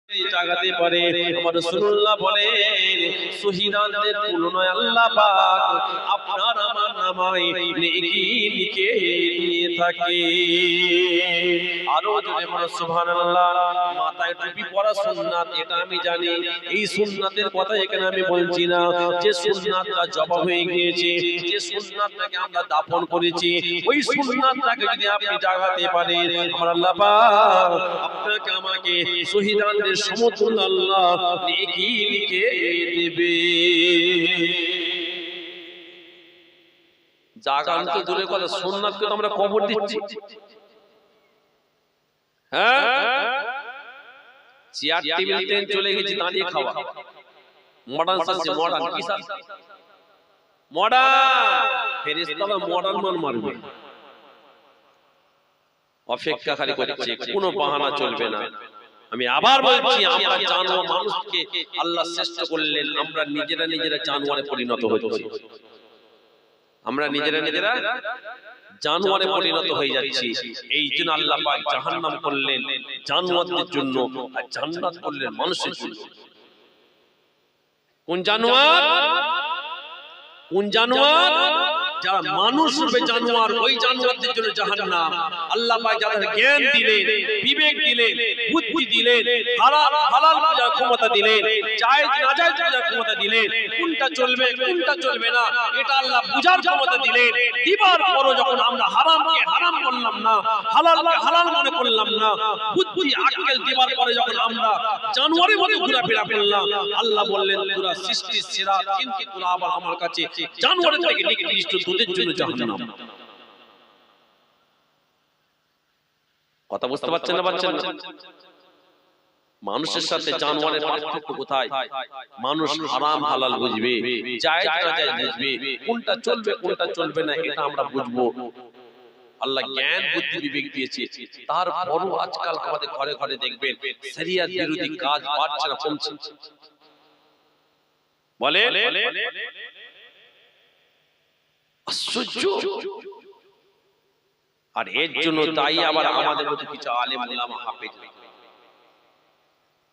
জাগাতে পারে। আমার রাসূলুল্লাহ বলেন শহীদদের তুলনায় আল্লাহ পাক আপনার আমার নামায় নেকি লিখে দিয়ে থাকে। আরো জোরে বলো সুবহানাল্লাহ। মাথায় টুপি পরা সুন্নাত, এটা আমি জানি। এই সুন্নাতের কথা এখানে আমি বলছি না। যে সুন্নাতটা জবা হয়ে গিয়েছে, যে সুন্নাতটাকে আমরা দাফন করেছি, ওই সুন্নাতটাকে যদি আপনি জাগাতে পারেন, আমার আল্লাহ পাক আপনাকে আমাকে শহীদদের সমতুল্য আল্লাহ নেকি লিখে দেবে। জাগানো তো দূরের কথা, সুন্নাতকে তো আমরা কবর দিচ্ছি। হ্যাঁ, চেয়ার টেবিল ট্রেন চলে গেছি, দাঁড়িয়ে খাওয়া। মডার্ন সাসে মডার্ন কি সাস মডার্ন ফেরেশতারা মডার্ন মান মারবে। অপেক্ষা খালি করছে, কোনো বাহানা চলবে না। আমি আবার বলছি, আমরা জানোয়ার মানুষকে আল্লাহ শ্রেষ্ঠ করলেন, আমরা নিজেরা নিজেরা জানোয়ারে পরিণত হচ্ছি। আমরা নিজেরা নিজেরা জানোয়ারে পরিণত হয়ে যাচ্ছি। এই জন্য আল্লাহ পাক জাহান্নাম করলেন জানোয়ারদের জন্য, আর জান্নাত করলেন মানুষের জন্য। কোন জানোয়ার? কোন জানোয়ার? যারা মানুষ রূপে জানোয়ার, ওই জানোয়ারদের জন্য জাহান্নাম। আল্লাহ পাক যাদের জ্ঞান দিলেন, বিবেক দিলেন, বুদ্ধি দিলেন, হালাল হালাল বোঝার ক্ষমতা দিলেন, জায়েজ নাজায়েজ বোঝার ক্ষমতা দিলেন, কোনটা চলবে কোনটা চলবে না এটা আল্লাহ বুঝার ক্ষমতা দিলেন। দিবার পরও যখন আমরা হারামকে হারাম করলাম না, হালালকে হালাল মনে করলাম না, বুদ্ধি আক্কেল দিবার পরে যখন আমরা জানোয়ারের মতো ঘোরাফেরা করলাম, আল্লাহ বললেন তোরা সৃষ্টির সেরা, কিন্তু তোরা আবার আমার কাছে জানোয়ারের থেকে নিকৃষ্ট, তোদের জন্য জাহান্নাম। কথা বুঝতে পারছেন না? পারছেন না? মানুষের সাথে জানোয়ারের পার্থক্য কোথায়? মানুষ হারাম হালাল বুঝবে, জায়েজ নাজায়েজ বুঝবে, কোনটা চলবে কোনটা চলবে না এটা আমরা বুঝবো। আল্লাহ জ্ঞান বুদ্ধি বিবেক দিয়েছে, তারপরও আজকাল আমাদের ঘরে ঘরে দেখবেন শরিয়ত বিরোধী কাজ বাড়ছে না কমছে? বলে আশ্চর্য। আর এর জন্য তাই আবার আমাদের মতো কিছু আলেম উলামা হাফেজ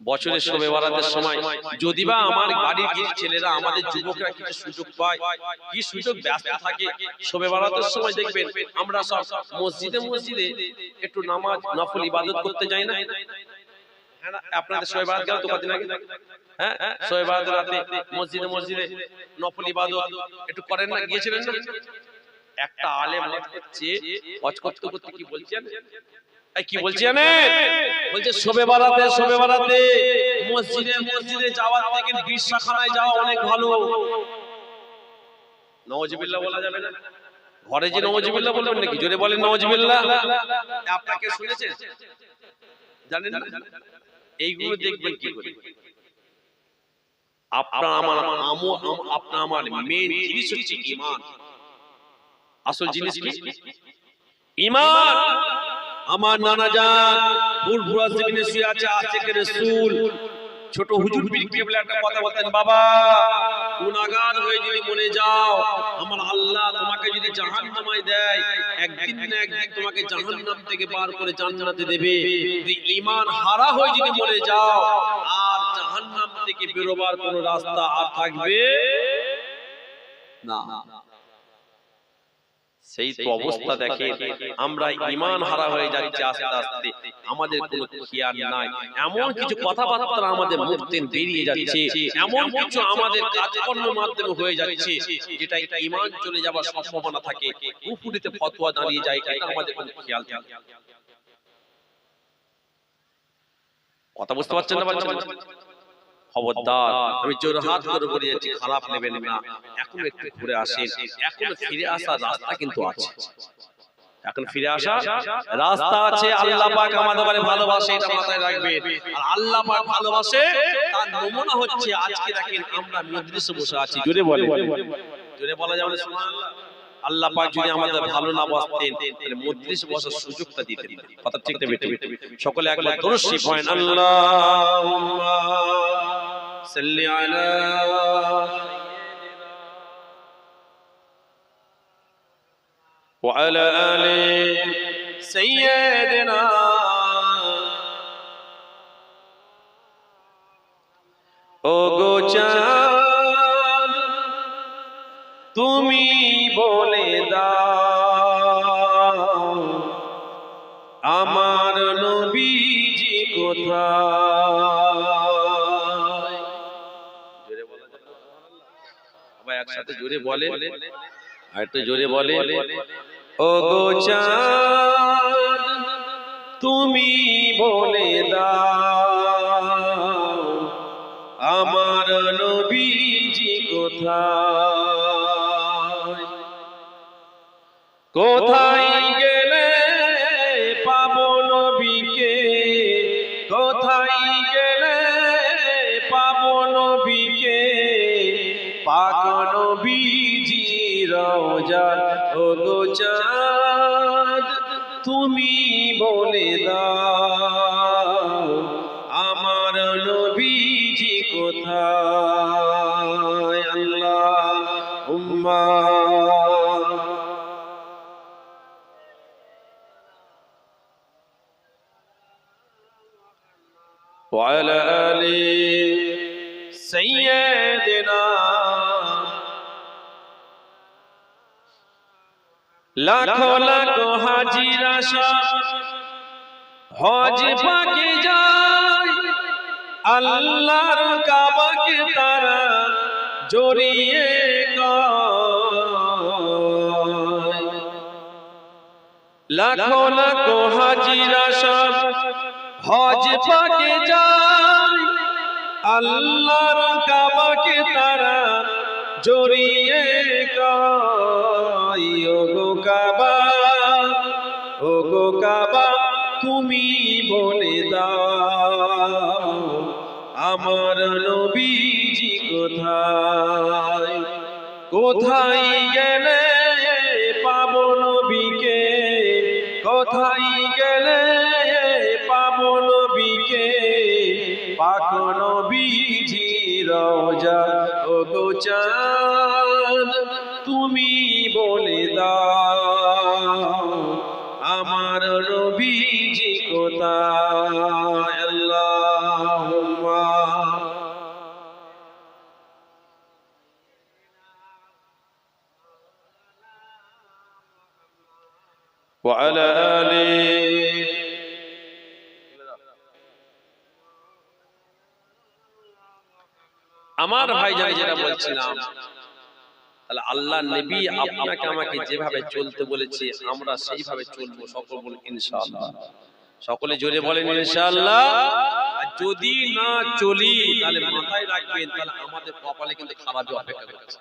বছরের শবে বরাতের সময় যদিবা আমার বাড়ির কিছু ছেলেরা, আমাদের যুবকরা কিছু সুযোগ পায়, কি সুযোগ ব্যস্ত থাকে, শবে বরাতের সময় দেখবেন আমরা সব মসজিদে মসজিদে একটু নামাজ নফল ইবাদত করতে যাই না? আপনাদের শবে বরাত গেল তো কদিন আগে? হ্যাঁ, শবে বরাতের রাতে মসজিদে মসজিদে নফল ইবাদত একটু করেন না? গিয়েছিলেন না? একটা আলেম ওয়াজ করতে করতে কি বলছেন? কি বলছি জানেন? বলছে শবে বরাতে মসজিদে মসজিদে যাওয়ার থেকে বিশাখানায় যাওয়া অনেক ভালো। নাউজুবিল্লাহ বলা যাবে না? ঘরে যে নাউজুবিল্লাহ বলবেন নাকি? জোরে বলেন নাউজুবিল্লাহ। আপনাকে শুনেছেন? জানেন না? এইগুলো দেখবেন কি করে? আপনার আমার মেইন জিনিস হচ্ছে ঈমান। আসল জিনিস কি? ঈমান। আমার নানা জান ফুরফুরা জমিনে শুয়ে আছে আশিকে রাসূল, ছোট হুজুর পীর কেবলা একটা কথা বলতেন, বাবা গুনাহগার হয়ে যদি মরে যাও, আমার আল্লাহ তোমাকে যদি জাহান্নামে দেয়, একদিন না একদিন তোমাকে জাহান্নাম থেকে বার করে জান্নাতে দেবে। যদি ঈমান হারা হয়ে যদি মরে যাও, আর জাহান্নাম থেকে বেরোবার কোনো রাস্তা আর থাকবে না। সেই তো অবস্থা দেখেন, আমরা ঈমান হারা হয়ে যাচ্ছি আস্তে আস্তে, আমাদের কোনো খেয়াল নাই। এমন কিছু কথাবার্তা আমাদের মুখ থেকে বেরিয়ে যাচ্ছে, এমন কিছু আমাদের কাজকর্মের মাধ্যমে হয়ে যাচ্ছে, যেটা ঈমান চলে যাওয়ার সম্ভাবনা থাকে, কুফরিতে ফতোয়া দাঁড়িয়ে যায়, এটা আমাদের কোনো খেয়াল নেই। কথা বুঝতে পারছেন না? পারছেন না? খবরদার, আমি জোরহাত করে বলে যাচ্ছি, খারাপ নেবেন না। এখন একটু ঘুরে আসেন, এখন ফিরে আসার রাস্তা কিন্তু আছে। এখন ফিরে আসা রাস্তা আছে। আল্লাহ পাক আমাদের ভালোবাসে, এটা মাথায় রাখবেন। আর আল্লাহ পাক ভালোবাসে, তার নমুনা হচ্ছে আজকে দেখেন আমরা মজলিসে বসে আছি। জোরে বলেন, জোরে বলা যাবে সুবহানাল্লাহ। আল্লাহ পাক যদি আমাদের ভালো না বাসতেন, তাহলে মজলিসে বসার সুযোগটা দিতেন না। কথা ঠিক না বেটে? সকলে একবার দরুদ শরীফ পড়েন, আল্লাহুম্মা সাল্লি আলা ওয়া আলা আলি সাইয়্যিদিনা ও গো চাঁদ তুমি বলে দাও আমার নবীজি কোথায়? জোরে বলে, সবাই একসাথে জোরে বলে, আর একটু জোরে বলে, ও গো চাঁদ তুমি বলে দাও আমার নবীজি কোথায়? কোথায় গেলে পাবো নবীকে, কোথায় গেলে পাবো নবীকে, পাক নবীজি রওজা। ও গো চাঁদ তুমি বলে দাও আমার নবীজি কোথায়? আল্লাহুম্মা ওয়া আলা আলি সাইয়্যিদিনা। লাখো লাখো হাজিরা সব হজ পাকে যায়, আল্লাহর কাবাকে তারা জড়িয়ে গায়। লাখো লাখো হাজিরা সব হজ পাকে যায়, আল্লাহর কাবাকে তারা জড়িয়ে গায়। ও গো কাবা, ও গো কাবা তুমি বলে দাও আমার নবীজি কোথায়? কোথায় গেলে পাবো নবীকে, কোথায় গেলে পাবো নবীকে, পাক নবীজি রওজা। ও গো চাঁদ তুমি বলে দাও আমার নবীজি কোথায়? আল্লাহুম্মা ওয়া আলা আলি। আমার ভাই যেটা বলছিলাম, তাহলে আল্লাহ নবী আপনাকে আমাকে যেভাবে চলতে বলেছে আমরা সেইভাবে চলবো। সকল বলে ইনশাআল্লাহ। সকলে জোরে বলেন ইনশাআল্লাহ। আর যদি না চলি তাহলে মাথায় রাখবেন, তাহলে আমাদের কপালে কিন্তু খারাপই অপেক্ষা করছে।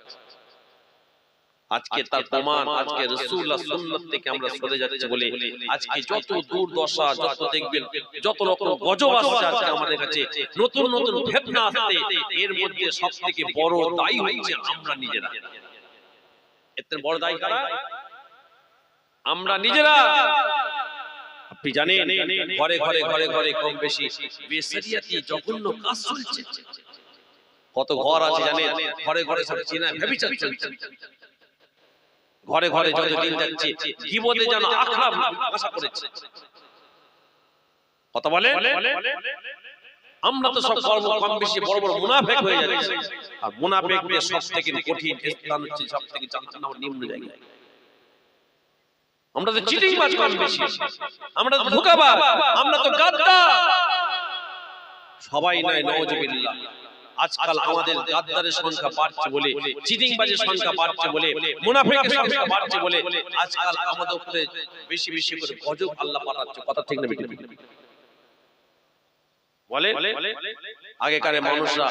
আজকে তার প্রমাণ, আজকে রাসূলুল্লাহ সুন্নাত থেকে আমরা সরে যাচ্ছি বলে আজকে যত দুর্দশা, যত দেখবেন যত রকম গজব আসছে আজকে আমাদের কাছে, নতুন নতুন ফিতনা আসছে, এর মধ্যে সবথেকে বড় দায়ী হচ্ছে আমরা নিজেরা। এত বড় দায়ী কারা? আমরা নিজেরা। আপনি জানেন ঘরে ঘরে ঘরে ঘরে কম বেশি বেশরিয়াতি জঘন্য কাজ চলছে। কত ঘর আছে জানেন, ঘরে ঘরে সব জিনা ব্যভিচার চলছে। ঘরে ঘরে যত দিন যাচ্ছে গীবতে যেন আখড়া ভাষা করেছে। কথা বলে আমরা তো সব কর্ম কম বেশি বড় বড় মুনাফিক হয়ে যাচ্ছে। আর মুনাফিকদের সবথেকে কঠিন স্থান হচ্ছে, সবথেকে জাহান্নামের নিম্ন জায়গা। আমরা তো চিটিংবাজ কম বেশি, আমরা তো ধোঁকাবাজ, আমরা তো গাদ্দার। সবাই নয়, নাউজুবিল্লাহ। আজকাল আমাদের গাদ্দারের সংখ্যা বাড়ছে বলে, চিটিংবাজের সংখ্যা বাড়ছে বলে, মুনাফিকের সংখ্যা বাড়ছে বলে আজকাল আমাদের উপরে বেশি বেশি করে গজব আল্লাহ পাঠাচ্ছে। কথা ঠিক না বেঠিক? বলে আগেকার মানুষরা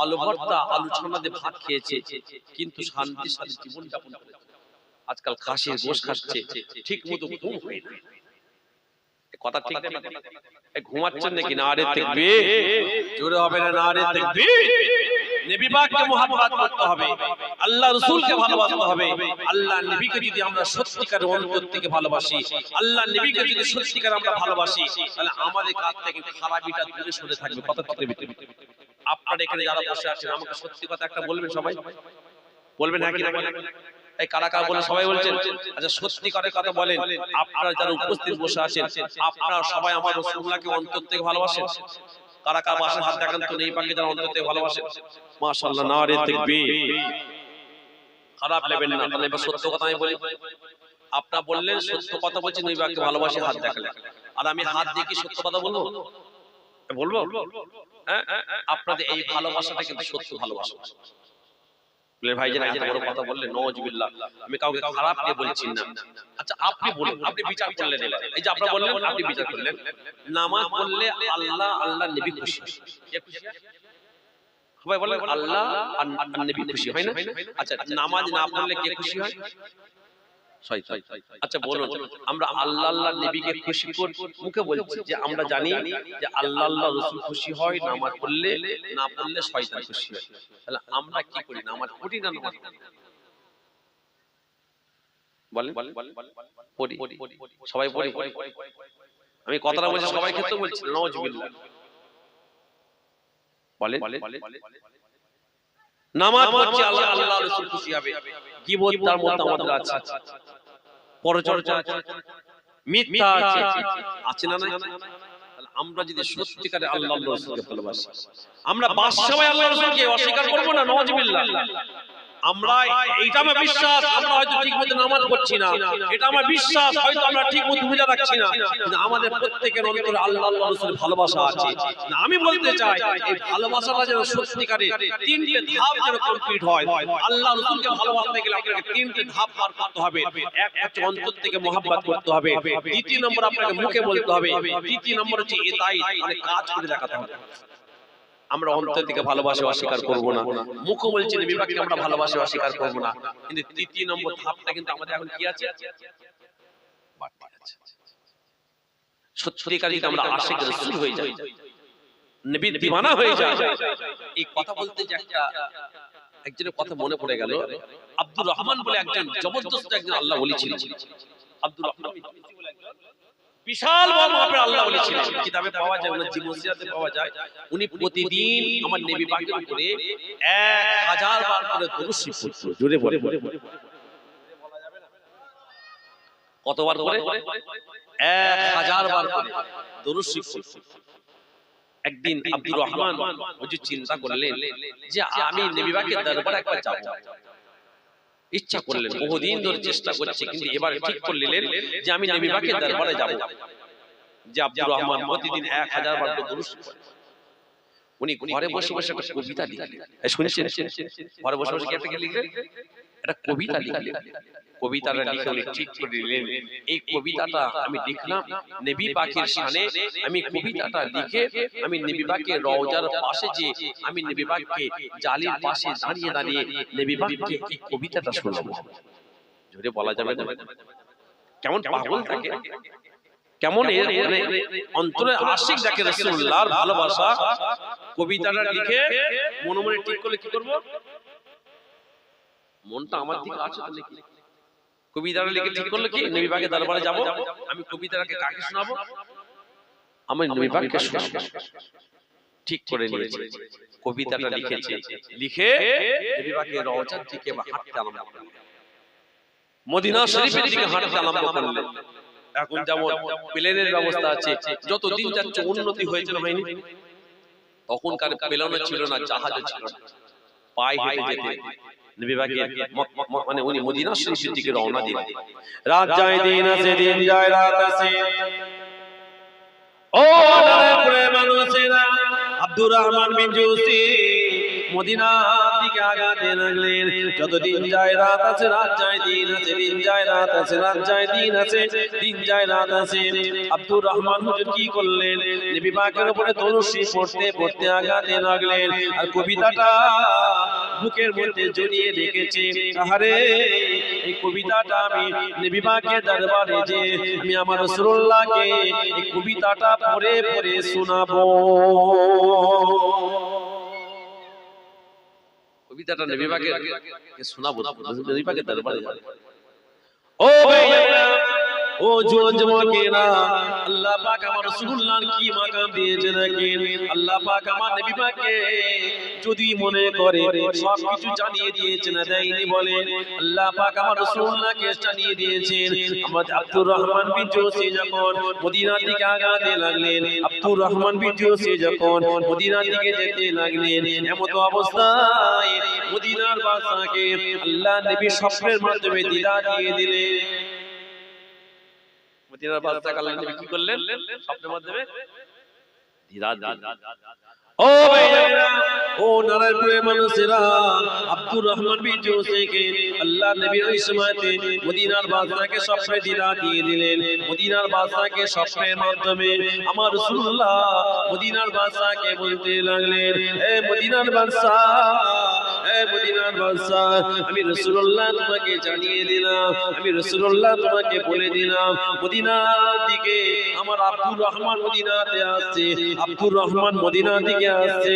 আলু ভর্তা আলু ছানা দিয়ে ভাত খেয়েছে, কিন্তু শান্তির সাথে জীবন যাপন করেছে। আজকাল খাসির গোশত খাচ্ছে, ঠিক মতো ঘুম হয় না। কথা ঠিক না? ঘুমাচ্ছেন নাকি? না রে তাকবীর, জোরে হবে না? না রে তাকবীর। নবী পাককে মুহাব্বত করতে হবে, আল্লাহ রাসূলকে ভালোবাসতে হবে। আল্লাহ নবীকে যদি আমরা সত্যিকারের অন্তর থেকে ভালোবাসি, আল্লাহ নবীকে যদি সত্যিকার আমরা ভালোবাসি, তাহলে আমাদের কাছ থেকে খারাপিটা দূরে সরে থাকবে। কথা ঠিক না? আপনারা এখানে যারা বসে আছেন আমাকে সত্যি কথা একটা বলবেন, সবাই বলবেন হ্যাঁ কি না? এই কারা কারা বলে সবাই বলছেন? আচ্ছা সত্যি করে কথা বলেন, আপনারা যারা উপস্থিত বসে আছেন আপনারা সবাই আমার রাসূলুল্লাহকে অন্তর থেকে ভালোবাসেন? কারা কারা বাসে হাত দেখান তো নেই পাকে যারা অন্তর থেকে ভালোবাসে মাশাআল্লাহ নারে তাকবীর খারাপ নেবেন না তাহলে এবার সত্য কথা আমি বলি আপনারা বললেন সত্য কথা বলছি নবী পাককে ভালোবাসে হাত দেখালেন আর আমি হাত দিয়ে কি সত্য কথা বলবো বলবো হ্যাঁ আপনাদের এই ভালোবাসাটা কিন্তু সত্য ভালোবাসা ভাই জানা এত বড় কথা বললেন নওয়াজবিল্লাহ আমি কাউকে খারাপ নিয়ে বলছি না আচ্ছা আপনি বলুন আপনি বিচার করলেন এই যে আপনারা বললেন আপনি বিচার করলেন নামাজ পড়লে আল্লাহ আল্লাহর নবী খুশি কে খুশি সবাই বলেন আল্লাহ আর নবী খুশি হয় না আচ্ছা নামাজ না পড়লে কে খুশি হয় শয়তান আচ্ছা বলুন আমরা আল্লাহ আল্লাহর নবীকে খুশি করে মুখে বলছি যে আমরা জানি যে আল্লাহ আল্লাহ রাসূল খুশি হয় নামাজ পড়লে না পড়লে শয়তান খুশি হয় তাহলে আমরা কি করি নামাজ পড়ি না নামাজ বলেন পড়ি সবাই পড়ি আমি কথাটা বলছি সবাই ক্ষেত্রে বলছি নাউজুবিল্লাহ বলেন নামাজ পড়ছি আল্লাহ আল্লাহ রাসূল খুশি হবে গীবত তার মধ্যে আমাদের আছে পরচর্চা মিথ্যা আছে না তাহলে আমরা যদি সত্যিকারে আল্লাহ রাসূলকে ভালোবাসি আমরা বাদশাহ আল্লাহ রাসূলকে অস্বীকার করব না নাউজুবিল্লাহ আমরা এইটা আমার বিশ্বাস আমরা হয়তো ঠিকমতো নামাজ পড়ছি না এটা আমার বিশ্বাস হয়তো আমরা ঠিকমতো রোজা রাখছি না কিন্তু আমাদের প্রত্যেকের অন্তরে আল্লাহ আল্লাহ রাসূলের ভালোবাসা আছে না আমি বলতে চাই এই ভালোবাসাটা যেন সত্যিকারে তিনটে ধাপ যেন কমপ্লিট হয় আল্লাহ রাসূলকে ভালোবাসতে গেলে আপনাকে তিনটে ধাপ পার করতে হবে এক হচ্ছে অন্তর থেকে মহব্বত করতে হবে দ্বিতীয় নম্বর আপনাকে মুখে বলতে হবে তৃতীয় নম্বর হচ্ছে এতাই মানে কাজ করে দেখাতে হবে আমরা অন্তর থেকে ভালোবাসা অস্বীকার করব না মুখে বলছি নবী পাককে আমরা ভালোবাসা অস্বীকার করব না কিন্তু তৃতীয় নম্বর ধাপটা কিন্তু আমাদের এখন কি আছে বাড়তি আছে সত্যিকারই আমরা আশিক রাসূল হয়ে যাই নবী দিওয়ানা হয়ে যাই এই কথা বলতে যে একজনের কথা মনে পড়ে গেল আব্দুর রহমান বলে একজন জবরদস্ত একজন আল্লাহ ওলি ছিলেন আব্দুর রহমান বিশাল বড় মাপের আল্লাহ ওলি ছিলেন কিতাবে পাওয়া যায় ওনার জীবন সিরাতে পাওয়া যায় উনি প্রতিদিন আমার নবী পাকের উপরে 1000 বার করে দরুদ শরীফ পড়তেন জোরে বলে বলা যাবে না কতবার করে 1000 বার করে দরুদ শরীফ পড়তেন একদিন আব্দুর রহমান হুজুর চিন্তা করলেন যে আমি নবী পাকের দরবারে একবার যাব ইচ্ছা করলেন বহুদিন ধরে চেষ্টা করছে কিন্তু এবার ঠিক করলেন যে আমি নবী পাকের দরবারে যাব যে আব্দুর রহমান প্রতিদিন 1000 বার করে দরুদ পড়েন উনি ঘরে বসে বসে একটা কবিতা লিখলেন শুনেছেন ঘরে বসে বসে কি একটা লিখলেন একটা কবিতা লিখলেন কবিতাটা লিখে উনি ঠিক করে দিলেন এই কবিতাটা আমি লিখলাম নবী পাকের শানে আমি কবিতাটা লিখে আমি নবী পাকের রওজার পাশে যে আমি নবী পাককে জালির পাশে দাঁড়িয়ে দাঁড়িয়ে নবী পাককে এই কবিতাটা শোনাবো জোরে বলা যাবে না কেমন পাগল থাকে কেমন অন্তরে আশিক যাকে রাসূলুল্লাহর ভালোবাসা কবিতাটা লিখে মনে মনে ঠিক করলে কি করব মনটা আমার দিকে আছে তো নাকি কবিতাটা লিখে ঠিক করলে কি নবী পাকের দরবারে যাব আমি কবিতাটাকে কাকে শোনাবো আমি নবী পাককে শোনাবো ঠিক করে নিয়েছি কবিতাটা লিখেছে লিখে নবী পাকের রওজার দিকে হাঁটতে আরম্ভ করলেন মদিনা শরীফের দিকে হাঁটতে আরম্ভ করলেন এখন যেমন প্লেনের ব্যবস্থা আছে যত দিন যাচ্ছে উন্নতি হয়েছে না হয়নি তখনকার প্লেনও ছিল না জাহাজও ছিল না পায়ে হেঁটে যেতে নবী পাকের মানে উনি মদিনা শরীফের দিকে রওনা দিলেন রাত যায় দিন আছে দিন যায় রাত আছে ও নারায়ণপুরে মানুষেরা আব্দুর রহমান বিন জুসি মদিনা দিকে আগাতে লাগলেন যতদিন যায় রাত আছে রাত যায় দিন আছে দিন যায় রাত আছে রাত যায় দিন আছে দিন যায় রাত আছে আব্দুর রহমান হুজুর কি করলেন নবী পাকের উপরে দরুদ শরীফ পড়তে পড়তে আগাতে লাগলেন আর কবিতাটা বুকের মধ্যে জড়িয়ে রেখেছে আহারে এই কবিতাটা আমি নবী পাকের দরবারে যে আমি আমার রাসূলুল্লাহকে এই কবিতাটা পড়ে পড়ে শোনাবো কবিতাটা নবী পাকের শোনাবো নবী পাকের দরবারে ও ভাইরা ও যুবকেরা, আল্লাহ পাক আমার রাসূলুল্লাহর কি মাকাম দিয়েছে দেখেন। আল্লাহ পাক আমার নবী পাককে যদি মনে করে সবকিছু জানিয়ে দিয়েছে না দেয়নি বলেন। আল্লাহ পাক আমার রাসূলুল্লাহকে জানিয়ে দিয়েছেন। আমাদের আব্দুর রহমান বিন জোশী যখন মদিনার দিকে আগাতে লাগলেন, আব্দুর রহমান বিন জোশী যখন মদিনার দিকে যেতে লাগলেন, এমন অবস্থায় মদিনার বাদশাকে আল্লাহ নবী স্বপ্নের মাধ্যমে দিদার দিয়ে দিলেন। মদিনার বাদশাকে আল্লাহ নবী কি করলেন? স্বপ্নের মাধ্যমে দিদার দিলেন। ও ভাইরা, ও নারায়ণপুরের মানুষেরা, আব্দুর রহমান বিন জোশীকে আল্লাহ নবী ওই সময়তে মদিনার বাদশাকে স্বপ্নে দিদার দিয়ে দিলেন। মদিনার বাদশাকে স্বপ্নের মাধ্যমে আমার রাসূলুল্লাহ মদিনার বাদশাকে বলতে লাগলেন, এ মদিনার বাদশা, এ মদিনার বাদশা, আমি রাসূলুল্লাহ তোমাকে জানিয়ে দিলাম, আমি রাসূলুল্লাহ তোমাকে বলে দিলাম, মদিনার দিকে আমার আব্দুর রহমান মদিনাতে আসছে, আব্দুর রহমান মদিনার দিকে আসছে।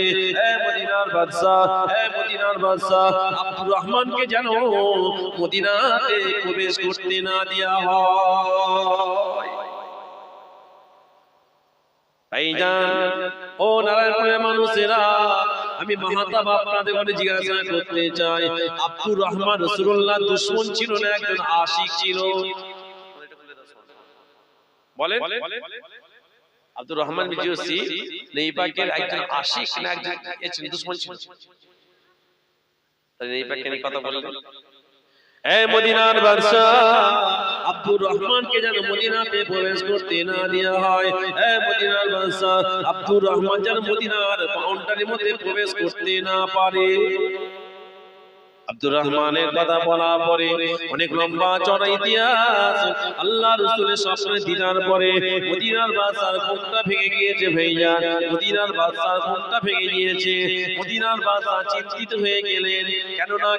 এ মদিনার বাদশা, এ মদিনার বাদশা, আব্দুর রহমানকে যেন মদিনাতে প্রবেশ করতে না দেয়া হয়। ভাইজান, ও নারায়ণপুরের মানুষেরা, আমি মাহাতাব আপনাদের কাছে জিজ্ঞাসা করতে চাই, আব্দুর রহমান রাসূলুল্লাহর দুশমন ছিল না একজন আশিক ছিল? বলেন, আব্দুর রহমান বিন জোশী নবী পাকের একজন আশিক না একজন দুশমন ছিল? তাই নবী পাকের এই কথা বললেন। এ মদিনার বাদশা, আব্দুর রহমানকে যেন মদিনাতে প্রবেশ করতে না দেয়া হয়। এ মদিনার বাদশা, আব্দুর রহমান যেন মদিনার বাউন্ডারির মধ্যে প্রবেশ করতে না পারে। আব্দুর রহমানের কথা বলা পরে অনেক লম্বা চড়া ইতিহাস। আল্লাহ রাসূলের স্বপ্নে দিদার পরে মদিনার বাদশার ঘুমটা ভেঙে গিয়েছে ভাইজান, মদিনার বাদশার ঘুমটা ভেঙে গিয়েছে। মদিনার বাদশা চিন্তিত হয়ে গেলেন। কেননা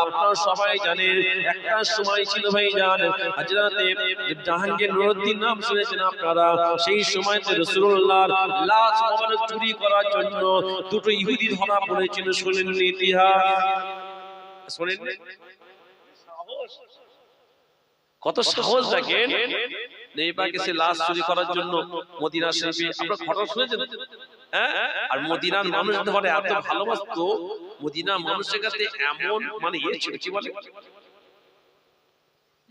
আপনারা সবাই জানেন একটা সময় ছিল ভাইজান, হযরতে জাহাঙ্গীর নুরউদ্দিন নাম শুনেছেন আপনারা। সেই সময়তে রাসূলুল্লাহর লাশ মোবারক চুরি করার জন্য দুটো ইহুদি ধরা পড়েছিল। শুনেন ইতিহাস, শোনেন কত সাহস দেখেন। নবী পাকের সে লাশ চুরি করার জন্য মদিনা শরীফে, আপনারা ঘটনা শুনেছেন? হ্যাঁ, আর মদিনার মানুষ ধরে এত ভালোবাসতো, মদিনা মানুষের কাছে এমন মানে ছিল কি বলে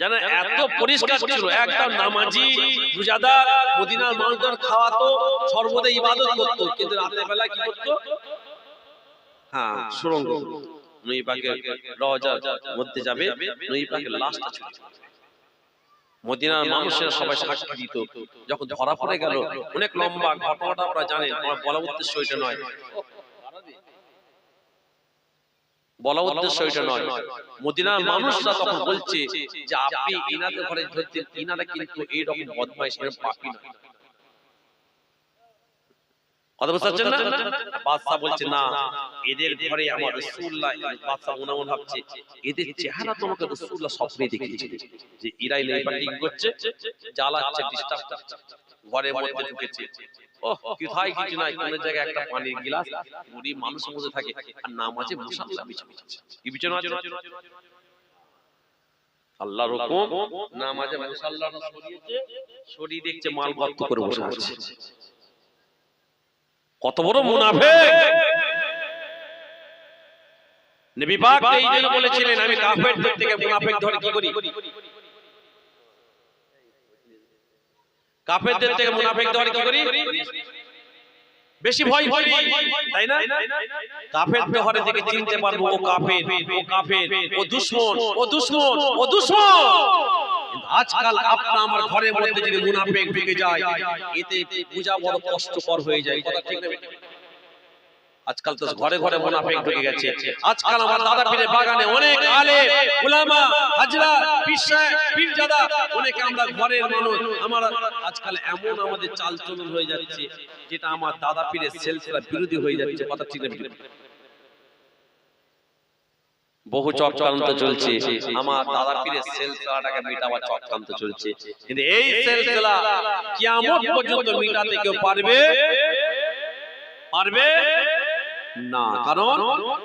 জানেন, এত পরিষ্কার ছিল, একদম নামাজি রোজাদার। মদিনার মানুষদের খাওয়াতো, সর্বদা ইবাদত করতো, কিন্তু রাতের বেলা কি করতো? হ্যাঁ, সুরঙ্গ নবী পাকের রওজার মধ্যে যাবে, নবী পাকের লাশটা ছিল। মদিনার মানুষেরা সবাই সাক্ষী দিত। যখন ধরা পড়ে গেল, অনেক লম্বা ঘটনাটা আপনারা জানেন, আমার বলা উদ্দেশ্য এটা নয়, বলা উদ্দেশ্য এটা নয়। মদিনার মানুষরা তখন বলছে যে আপনি ইনাদের ঘরে ধরতে, ইনারা কিন্তু এইরকম বদমাইশ, এরকম পাপী না। কথা বুঝতে পারছেন না? বাদশা বলছে না, এদের ঘরে আমার রাসূলুল্লাহ, বাদশা মনে মনে ভাবছে এদের চেহারা তোমাকে রাসূলুল্লাহ স্বপ্নে দেখিয়েছে যে ইরাই নেই পাটি করছে, জ্বালাচ্ছে, ডিস্টার্ব করছে, ঘরের মধ্যে ঢুকেছে। ওহ, কোথায় কিছু নাই, কোন জায়গায় একটা পানির গ্লাস, গরিব মানুষের মধ্যে থাকে, আর নামাজে মুসাল্লা বিছাচ্ছে। কি বিছানো আছে? আল্লাহর হুকুম, নামাজে মুসাল্লাটা সরিয়েছে, সরিয়ে দেখছে মাল গর্ত করে বসে আছে। কত বড় মুনাফিক! নবী পাক এই জন্য বলেছিলেন, আমি কাফেরদের থেকে মুনাফিক ধরে কি করি? কাফেরদের থেকে মুনাফিক ধরে কি করি? বেশি ভয় করি, তাই না? কাফেরদের ঘরে থেকে চিনতে পারবো ও কাফের, ও কাফের, ও দুশমন, ও দুশমন, ও দুশমন। আজকাল আপনার আমার ঘরের মধ্যে যদি মুনাফিক ঢুকে যায়, এতে বোঝা বড় কষ্টকর হয়ে যায়। কথা ঠিক না? আজকাল তো ঘরে ঘরে মুনাফিক ঢুকে গেছে। আজকাল আমার দাদা পীরের বাগানে অনেক আলেম, উলামা, হাজরা, পীর সাহেব, পীরজাদা, অনেকে আমরা ঘরের মানুষ, আমরা আজকাল এমন আমাদের চালচলন হয়ে যাচ্ছে যেটা আমার দাদা পীরের সিলসিলা বিরোধী হয়ে যাচ্ছে। কথা ঠিক না? বহু চক্রান্ত চলছে, আমার দাদা পীরের সিলসিলাটাকে মিটাবার চক্রান্ত চলছে, কিন্তু এই সিলসিলা কিয়ামত পর্যন্ত মিটাতে কেউ পারবে? পারবে? না, কারণ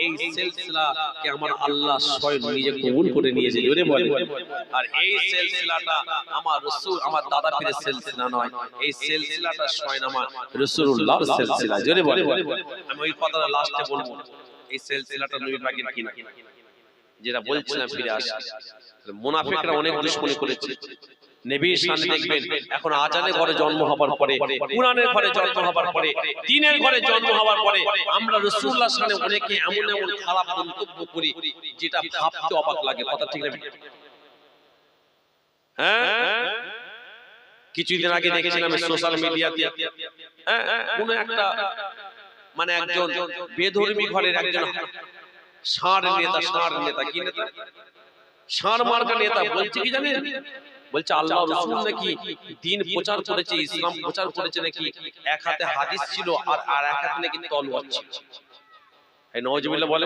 এই সিলসিলাকে আমার আল্লাহ স্বয়ং নিজে কবুল করে নিয়েছে, জোরে বলে। আর এই সিলসিলাটা আমার রাসূল, আমার দাদা পীরের সিলসিলা নয়, এই সিলসিলাটা স্বয়ং আমার রাসূলুল্লাহর সিলসিলা, জোরে বলে। আমি ওই কথাটা লাস্টে বলবো, এই সিলসিলাটা নবী পাকের কিনা, যেটা বলছিলাম ফিরে আসি। মুনাফিকরা অনেক দুশমনি করেছে নবীর সামনে, দেখবেন এখন আজানের ঘরে জন্ম হবার পরে, কুরআনের ঘরে জন্ম হবার পরে, দ্বীনের ঘরে জন্ম হবার পরে আমরা রাসূলুল্লাহর সামনে অনেকে এমন এমন খারাপ মন্তব্য করি যেটা ভাবতে অবাক লাগে, কথা ঠিক না? হ্যাঁ, কিছুদিন আগে দেখেছিলাম সোশ্যাল মিডিয়াতে, কোন একটা মানে একজন বেধর্মী ঘরের একজন ষাঁড় নেতা, কি নেতা, ষাঁড় মার্কা নেতা বলছে কি জানেন, বলছে আল্লাহ রাসূল নাকি দ্বীন প্রচার করেছে, ইসলাম প্রচার করেছে নাকি এক হাতে হাদিস ছিল আর এক হাতে নাকি তলোয়ার ছিল। এই নওয়াজবিল্লাহ বলে,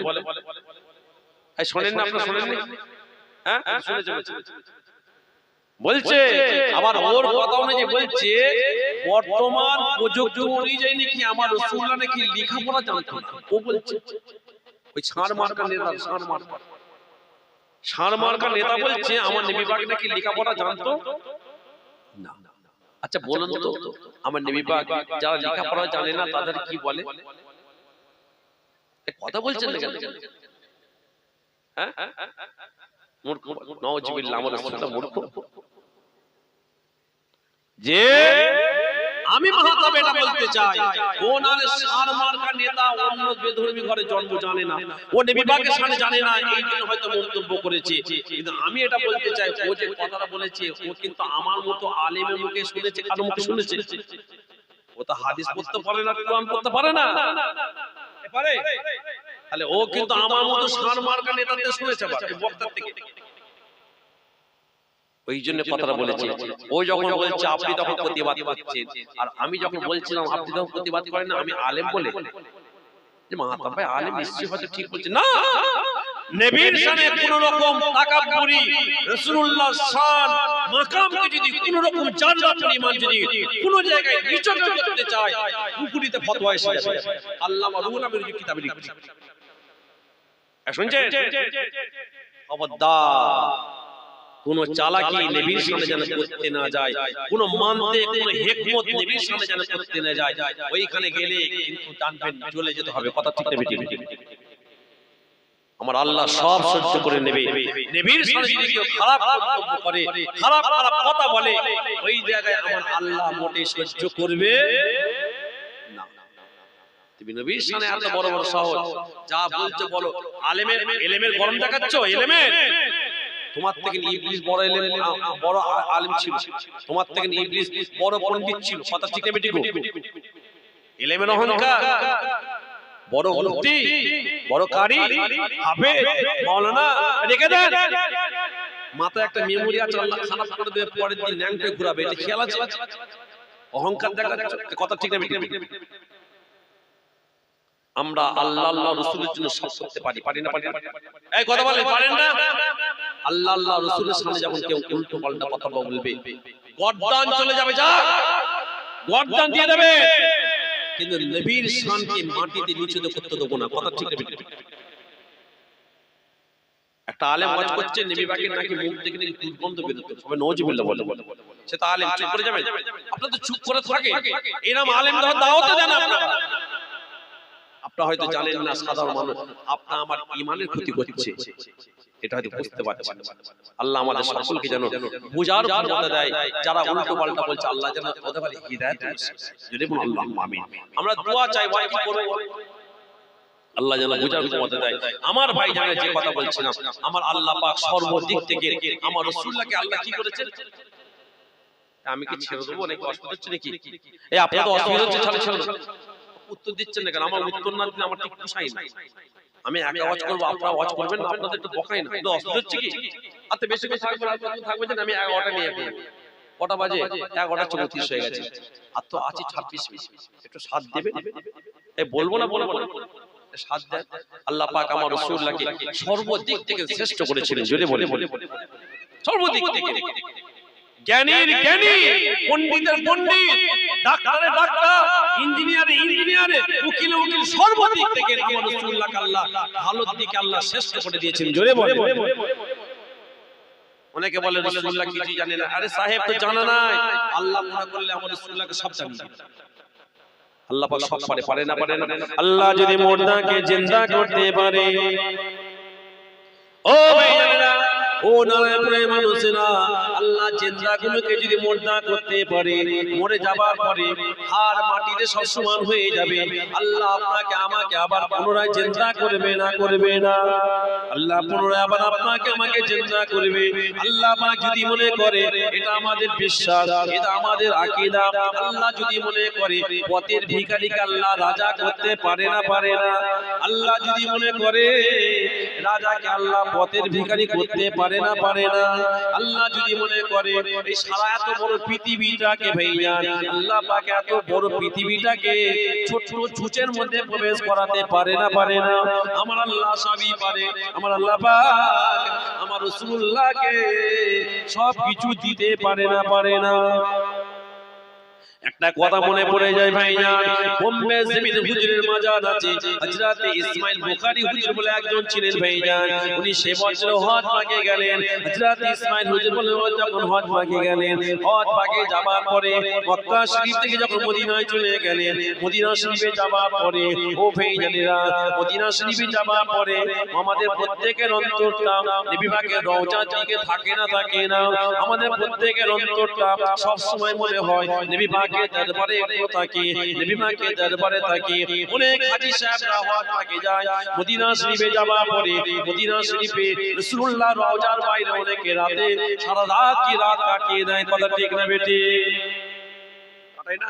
এই শুনেন না আপনারা, শুনেন না? হ্যাঁ শুনেছেন, বলছে আবার ওর কথা অনুযায়ী বলছে বর্তমান প্রযুক্তি অনুযায়ী নাকি আমার রাসূলুল্লাহ নাকি লেখাপড়া জানতো না। ও বলছে ওই ষাঁড় মার্কা নেতা, ষাঁড় মার্কা নেতা বলছে আমার নবী পাক নাকি লেখাপড়া জানতো না। আচ্ছা বলুন তো, আমার নবী পাক যারা লেখাপড়া জানে না তাদের কি বলে? কথা বলছেন না কেন? হ্যাঁ মূর্খ, নাউজুবিল্লাহ, আমার রাসূলটা মূর্খ। যে আমি মাহাতাব এটা বলতে চাই, ও নালে ষাঁড় মার্কা নেতা অন্য বেধর্মী ঘরে জন্ম জানে না, ও নবী পাকের সামনে জানে না, এই জন্য হয়তো মন্তব্য করেছে। কিন্তু আমি এটা বলতে চাই, ও যে কথাটা বলেছে ও কিন্তু আমার মতো আলেমের মুখে শুনেছে, কারো মুখে শুনেছে? ও তো হাদিস পড়তে পারে না, কোরআন পড়তে পারে না, পারে? তাহলে ও কিন্তু আমার মতো ষাঁড় মার্কা নেতাদের শুনেছে, বক্তার থেকে। ওই জন্য কথাটা বলেছি, ও যখন বলছে আপনি তখন প্রতিবাদ করছেন, আর আমি যখন বলছিলাম আপনি তখন প্রতিবাদ করেন না, আমি আলেম বলে যে মাহাতাব ভাই আলেম নিশ্চয়ই হয়তো ঠিক বলছে না। নবীর শানে কোন রকম তাকাব্বুরি, রাসূলুল্লাহর শান মাকামকে যদি কোন রকম জাররা পরিমাণ যদি কোন জায়গায় নিচু করতে চায়, পুকুরিতে ফতোয়া এসে যাবে। আল্লামা রুহুল আমিন কিতাবে লিখছে, শুনছেন? খবরদার কোন চালাকি নবীর সামনে যেন করতে না যায়, কোন মানতে কোন হিকমত নবীর সামনে যেন করতে না যায়, ওইখানে গেলে কিন্তু জানবেন চলে যেতে হবে, কথা ঠিক না বেটি? আমার আল্লাহ সব সহ্য করে নেবে। নবীর সামনে যদি কেউ খারাপ মন্তব্য করে, খারাপ কথা বলে, ওই জায়গায় আমার আল্লাহ মোটেই সহ্য করবে না। তুমি নবীর সামনে এত বড় বড় সাহস, যা বলছো বলো, আলেমের ইলমের গরম দেখাচ্ছ, ইলমের তোমার থেকে ইবলিস বড় বড় আলেম ছিল, তোমার থেকে ইবলিস বড় পণ্ডিত ছিল, কথা ঠিক না বেটি? ইলমের অহংকার, বড় মুফতি, বড় কারি, হাফেজ, মাওলানা রেখে দেন, মাথায় একটা মেমোরি আছে, আল্লাহ খারাপ করে দেবে, পরের দিন ন্যাংটে ঘুরাবে, এটা খেয়াল আছে? অহংকার দেখাচ্ছ, কথা ঠিক না বেটি? আমরা আল্লাহ রাসূলের জন্য সব করতে পারি না? এই কথা বলে পারেন না? আল্লাহ রাসূলের সামনে যখন কেউ উল্টো পাল্টা কথা বলবে, গর্দান চলে যাবে, যা গর্দান দিয়ে দেবে, কিন্তু নবীর শানকে মাটিতে নিচু করতে দেব না, কথা ঠিক না? একটা আলেম ওয়াজ করছে, নবী পাকের নাকি মুখ থেকে নাকি দুর্গন্ধ বেরোচ্ছে, সবাই নাউজুবিল্লাহ বলে, সে তো আলেম, চুপ করে যাবে? আপনারা তো চুপ করে থাকে, এরকম আলেম দাওয়াতে দেন আপনারা। আপনারা হয়তো জানেন না, সাধারণ মানুষ, আপনারা আমার ঈমানের ক্ষতি করছে, এটা হয়তো বুঝতে পারছেন। আল্লাহ আমাদের সকলকে যেন বুঝার ক্ষমতা দেয়, যারা উল্টো পাল্টা বলছে আল্লাহ যেন ওদের বলে হিদায়াত দেয়, যদি বলেন আল্লাহুম্মা আমিন। আমরা দোয়া চাই, ভাই কি করব, আল্লাহ যেন বুঝার ক্ষমতা দেয়। আমার ভাই জানে যে কথা বলছিলাম, আমার আল্লাহ পাক সর্বদিক থেকে আমার রাসূলুল্লাহকে আল্লাহ কি করেছেন, আমি কি ছেড়ে দেবো নাকি অসুবিধা হচ্ছে নাকি? এই আপনাদের অসুবিধা হচ্ছে, ছেড়ে দেবো, উত্তর দিচ্ছেন না কেন? আমার উত্তর না দিলে আমার ঠিক পোষায় না। আমি একা ওয়াজ করবো, আপনারা ওয়াজ করবেন না, আপনাদের একটু বকাই না, তো অসুবিধা হচ্ছে কি? আচ্ছা বেশি বেশি থাকবে যে আমি 11টা নিয়ে আসবো, কটা বাজে? 11:34 হয়ে গেছে, আর তো আছে 26 মিনিট, একটু সাথ দেবে? এই বলবো না সাথ দেন। আল্লাহ পাক আমার রাসূলুল্লাহকে সর্বদিক থেকে শ্রেষ্ঠ করেছিলেন, জোরে বলে, সর্বদিক থেকে জ্ঞানীর জ্ঞানী, পণ্ডিতের পণ্ডিত, ডাক্তারের ডাক্তার, ইঞ্জিনিয়ারের ইঞ্জিনিয়ার, উকিলের উকিল, সর্বদিক থেকে আমার রাসূলুল্লাহকে আল্লাহ ভালোর দিকে আল্লাহ শ্রেষ্ঠ করে দিয়েছেন। জোরে বলে। অনেকে বলে রাসূলুল্লাহ কিছুই জানে না। আরে সাহেব তো জানা নাই, আল্লাহ মনে করলে আমার রাসূলুল্লাহকে সব জানে। আল্লাহ পাক সব পারে না পারে না। আল্লাহ যদি মুর্দাকে জিন্দা করতে পারে, ও ভাইরা, ও নারায়ণপুরের মানুষেরা, আল্লাহ জিন্দাগুলোকে যদি মুর্দা করতে পারে, মরে যাবার পরে হাড় মাটিতে সব সমান হয়ে যাবে, আল্লাহ আপনাকে আমাকে আবার পুনরায় জিন্দা করবে না করবে না? আল্লাহ পুনরায় আবার আপনাকে আমাকে জিন্দা করবে। আল্লাহ পাক যদি মনে করে, এটা আমাদের বিশ্বাস, এটা আমাদের আকীদা, আল্লাহ যদি মনে করে পথের ভিখারিকে আল্লাহ রাজা করতে পারে না পারে না? আল্লাহ যদি মনে করে রাজাকে আল্লাহ পথের ভিখারি করতে পারে না পারে না? আল্লাহ যদি মনে করে এই সারা এত বড় পৃথিবীটাকে ভাইজান, আল্লাহ পাক এত বড় পৃথিবীটাকে ছোট ছোট ছুঁচের মধ্যে প্রবেশ করাতে পারে না পারে না? আমার আল্লাহ সবই পারে। আমার আল্লাহ পাক আমার রাসূলুল্লাহকে সব কিছু দিতে পারে না পারে না? একটা কথা মনে পড়ে যায় ভাইজান, বোম্বে জমিন হুজুরের মাজার আছে, হযরত ইসমাইল বুখারী হুজুর বলে একজন ছিলেন ভাইজান। উনি সে বছর হজ পাকে গেলেন। হযরত ইসমাইল হুজুর বলে যখন হজ পাকে গেলেন, হজ পাকে যাবার পরে মক্কা শরীফ থেকে যখন মদিনায় চলে গেলেন, মদিনা শরীফে যাবার পরে ও ভাইজানেরা, মদিনা শরীফে যাবার পরে আমাদের প্রত্যেকের অন্তরটা নবী পাকের রওজার দিকে থাকে না থাকে না? আমাদের প্রত্যেকের অন্তরটা সব সময় মনে হয় নবী পাক দরবারে একটু তাকি, নবী পাকের দরবারে তাকি। অনেক হাজী সাহেবরা হজ পাকে যায়, মদিনা শরীফে যাবার পরে মদিনা শরীফে রাসূলুল্লাহর রওজার বাইরে অনেকে রাতে সারা রাত কি রাত কাটিয়ে দেয়। কথা ঠিক না বেটি? কাটাই না?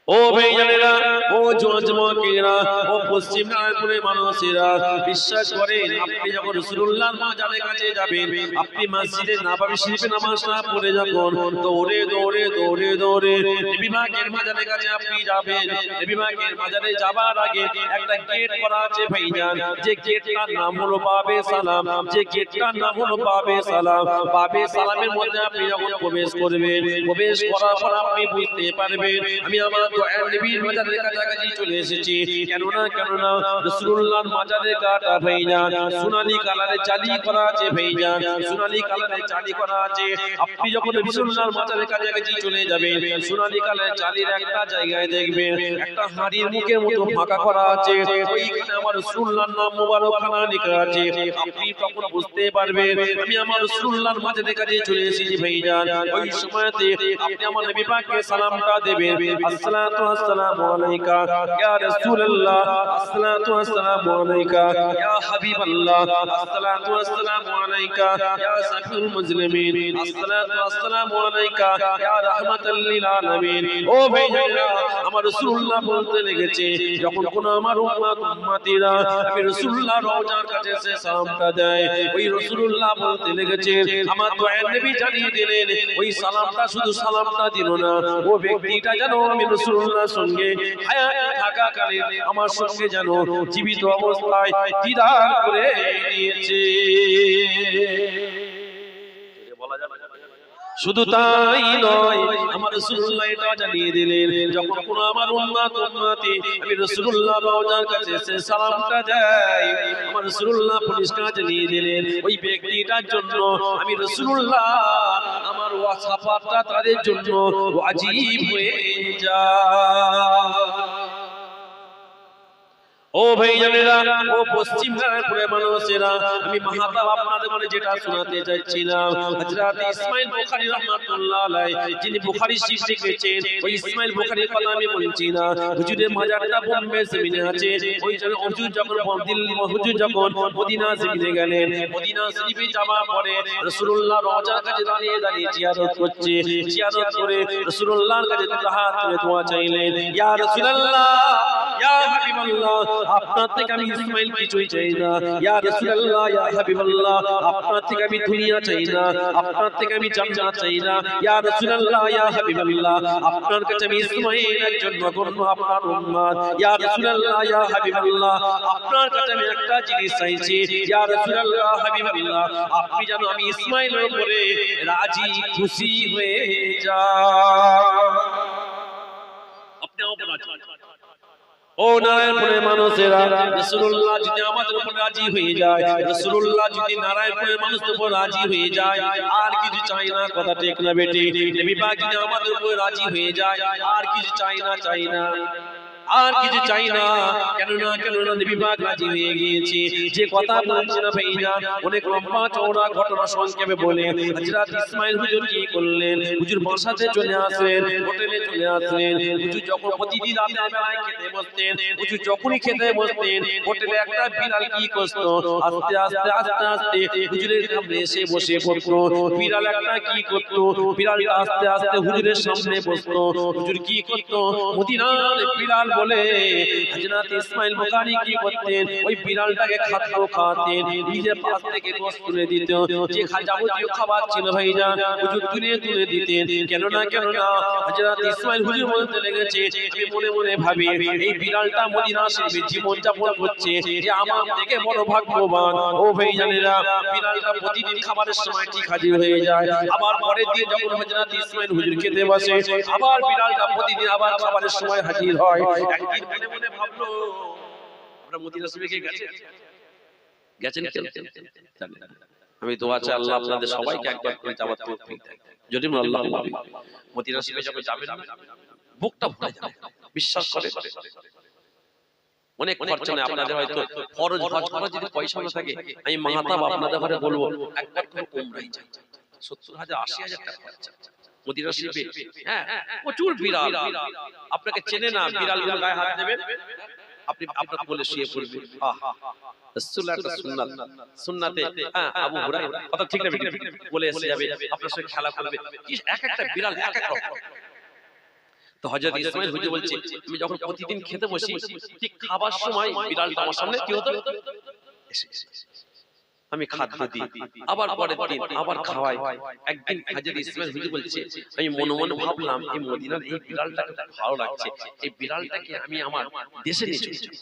ও ভাইজানেরা, ও যুবকেরা, ও পশ্চিম নারায়ণপুরের মানুষেরা, বিশ্বাস করেন আপনি যখন রাসূলুল্লাহর মাজারের কাছে যাবেন, আপনি মসজিদে নববী শরীফে নামাজ না পড়ে যখন দৌড়ে দৌড়ে দৌড়ে দৌড়ে নবী পাকের মাজারের কাছে আপনি যাবেন, নবী পাকের মাজারে যাবার আগে একটা গেট করা আছে ভাইজান, যে গেটটার নাম হলো বাবে সালাম। যে গেটটার নাম হলো বাবে সালাম। বাবে সালামের মধ্যে আপনি যখন প্রবেশ করবেন, প্রবেশ করার পর আপনি বুঝতে পারবেন আমি আমার দয়ার নবীর মাজারের কাছাকাছি চলে এসেছি। কেননা রাসূলুল্লাহর মাজারের কাটা ভাইজান সোনালী কালারে চালি করা আছে ভাইজান, সোনালী কালারে চালি করা আছে। আপনি যখন রাসূলুল্লাহর মাজারের কাছাকাছি চলে যাবেন, সোনালী কালারে চালির একটা জায়গায় দেখবেন একটা হাড়ির মুখের মতো ফাঁকা করা আছে, ওইখানে আমার রাসূলুল্লাহর নাম মোবারকখানা লেখা আছে। আপনি তখন বুঝতে পারবেন আমি আমার রাসূলুল্লাহর মাজারের কাছে চলে এসেছি ভাইজান। ওই সময়তে আপনি আমার নবী পাককে সালামটা দেবেন, আসসালাতু আসসালামু আলাইকা ইয়া রাসূলুল্লাহ, আসসালাতু আসসালামু আলাইকা ইয়া হাবিবাল্লাহ, আসসালাতু আসসালামু আলাইকা ইয়া সাফিউল মুজলিমিন, আসসালাতু আসসালামু আলাইকা ইয়া রাহমাতাল লিল আলামিন। ও ভাইরা, আমার রাসূলুল্লাহ বলতে লেগেছে যখন কোন আমার উম্মতিরা আমি রাসূলুল্লাহর রওজার কাছে এসে সালামটা দেয়, ওই রাসূলুল্লাহ বলতে লেগেছে আমার দয়ার নবী জানিয়ে দিলেন ওই সালামটা শুধু সালামটা দিল না, ও ব্যক্তিটা যেন আমি রাসূলুল্লাহর সঙ্গে হায়াতে থাকাকালীন আমার সঙ্গে যেন জীবিত অবস্থায় দিদার করে নিয়েছে। শুধু তাই নয়, আমার রাসূলুল্লাহ এটা জানিয়ে দিলেন যখন কোন আমার উম্মতি আমি রাসূলুল্লাহর রওজার কাছে এসে সালামটা দেয়, আমার রাসূলুল্লাহ পরিষ্কার জানিয়ে দিলেন ওই ব্যক্তিটার জন্য আমি রাসূলুল্লাহ আমার ওয়াসাফাতটা তাদের জন্য ওয়াজিব হয়ে যায়। ও ভাইজানেরা, ও পশ্চিম নারায়ণপুরের মানুষেরা, আমি মাহতাব আপনাদের মানে যেটা শোনাতে যাচ্ছিলাম, হযরত ইসমাইল বুখারী রাহমাতুল্লাহ আলাইহি যিনি বুখারী শরীফ লিখেছেন, ওই ইসমাইল বুখারীর কথা আমি বলছি না। হুজুরের মাজারটা বোম্বে জমিনে আছে। ওই হুজুর যখন মদিনা জমিনে গেলেন, মদিনা শরীফে যাওয়ার পরে রাসূলুল্লাহর রওজার কাছে দাঁড়িয়ে দাঁড়িয়ে জিয়ারত করছে। জিয়ারত করে রাসূলুল্লাহর কাছে দুই হাত তুলে দোয়া চাইলেন, ইয়া রাসূলুল্লাহ, ইয়া হাবিবাল্লাহ, আপনার থেকে আমি ইসমাইল কিছুই চাই না ইয়া রাসূলুল্লাহ ইয়া হাবিবাল্লাহ আপনার থেকে আমি দুনিয়া চাই না আপনার থেকে আমি জান্নাত চাই না ইয়া রাসূলুল্লাহ ইয়া হাবিবাল্লাহ আপনার কাছে আমি ইসমাইল একজন নগণ্য আপনার উম্মত ইয়া রাসূলুল্লাহ ইয়া হাবিবাল্লাহ আপনার কাছে আমি একটা জিনিস চাইছি ইয়া রাসূলুল্লাহ হাবিবাল্লাহ আপনি যেন আমি ইসমাইলের উপরে রাজি খুশি হয়ে যান আপনি আমার রাজি ও নারায়ণপুরের মানুষেরা রাসূলুল্লাহ যদি আমাদের উপর রাজি হয়ে যায় রাসূলুল্লাহ যদি নারায়ণপুরের মানুষদের উপর রাজি হয়ে যায় আর কিছু চাই না কথা ঠিক না বেটি নবী পাক যদি আমাদের উপর রাজি হয়ে যায় আর কিছু চাই না আর কিছু চাই না কেননা নবী পাক রাজি হয়ে গিয়েছে যে কথা বলছি না ভাইজান অনেক লম্বা চওড়া ঘটনা সংক্ষেপে বলে হযরত ইসমাইল হুজুর কি করলেন হুজুর বাসাতে চলে আসলেন হোটেলে চলে আসলেন হুজুর যখন প্রতিদিন রাতের বেলায় খেতে বসতেন হুজুর যখনই খেতে বসতেন হোটেলে একটা বিড়াল কি করতো আস্তে হুজুরের সামনে এসে বসে পড়তো বিড়াল একটা কি করতো বিড়ালটা আস্তে হুজুরের সামনে বসতো হুজুর কি করতো মদিনার বিড়াল বলে হযরত ইসমাইল বুখারী কি করতেন ওই বিড়ালটাকে খাদ্য খাওয়াতেন নিজের পাশ থেকে গোশত তুলে দিত যে যাবতীয় খাবার ছিল ভাইজান হুজুর তুলে দিতেন কেননা হযরত ইসমাইল হুজুর বলতে লেগেছে আমি মনে মনে ভাবি এই বিড়ালটা মদিনা শরীফে জীবন যাপন করছে যে আমার থেকে বড় ভাগ্যবান ও ভাইজানেরা বিড়ালটা প্রতিদিন খাবারের সময় ঠিক হাজির হয়ে যায় আবার পরের দিন যখন হযরত ইসমাইল হুজুর খেতে বসে আবার বিড়ালটা প্রতিদিন আবার খাবারের সময় হাজির হয় একদিন মনে মনে ভাবলো আমরা মদিনা শরীফে গেছেন আমি দোয়া চাই আল্লাহ আপনাদের সবাইকে একবার করে যাওয়ার তৌফিক দেন যদি আল্লাহ মদিনা শরীফে যখন যাবেন বুকটা ভরে যাবে বিশ্বাস করে অনেক খরচা নেই আপনাদের হয়তো ফরজ হজ করার যদি পয়সা না থাকে আমি মাহাতাব আপনাদের ঘরে বলবো একবার করে উমরাই যান ৭০,০০০ ৮০,০০০ টাকা খরচা মদিনা শরীফে হ্যাঁ প্রচুর বিড়াল আপনাকে চেনে না বিড়ালগুলো গায়ে হাত দেবে আপনি আপনার কোলে শুয়ে পড়বেন রাসূলুল্লাহ একটা সুন্নাতে হ্যাঁ আবু হুরায়রা কথা ঠিক না বলে এসে যাবে আপনার সাথে খেলা করবে কি এক একটা বিড়াল এক এক রকম তো হযরত ইসমাইল হুজুর বলছে আমি যখন প্রতিদিন খেতে বসি ঠিক খাবার সময় বিড়ালটা আমার সামনে কি হতো আমি খাদ্য দিই আবার পরের দিন আবার খাওয়াই একদিন হযরত ইসমাইল হুজুর বলছে আমি মনে মনে ভাবলাম এই মদিনার এই বিড়ালটাকে ভালো লাগছে এই বিড়ালটাকে আমি আমার দেশে নিয়ে চলে যাব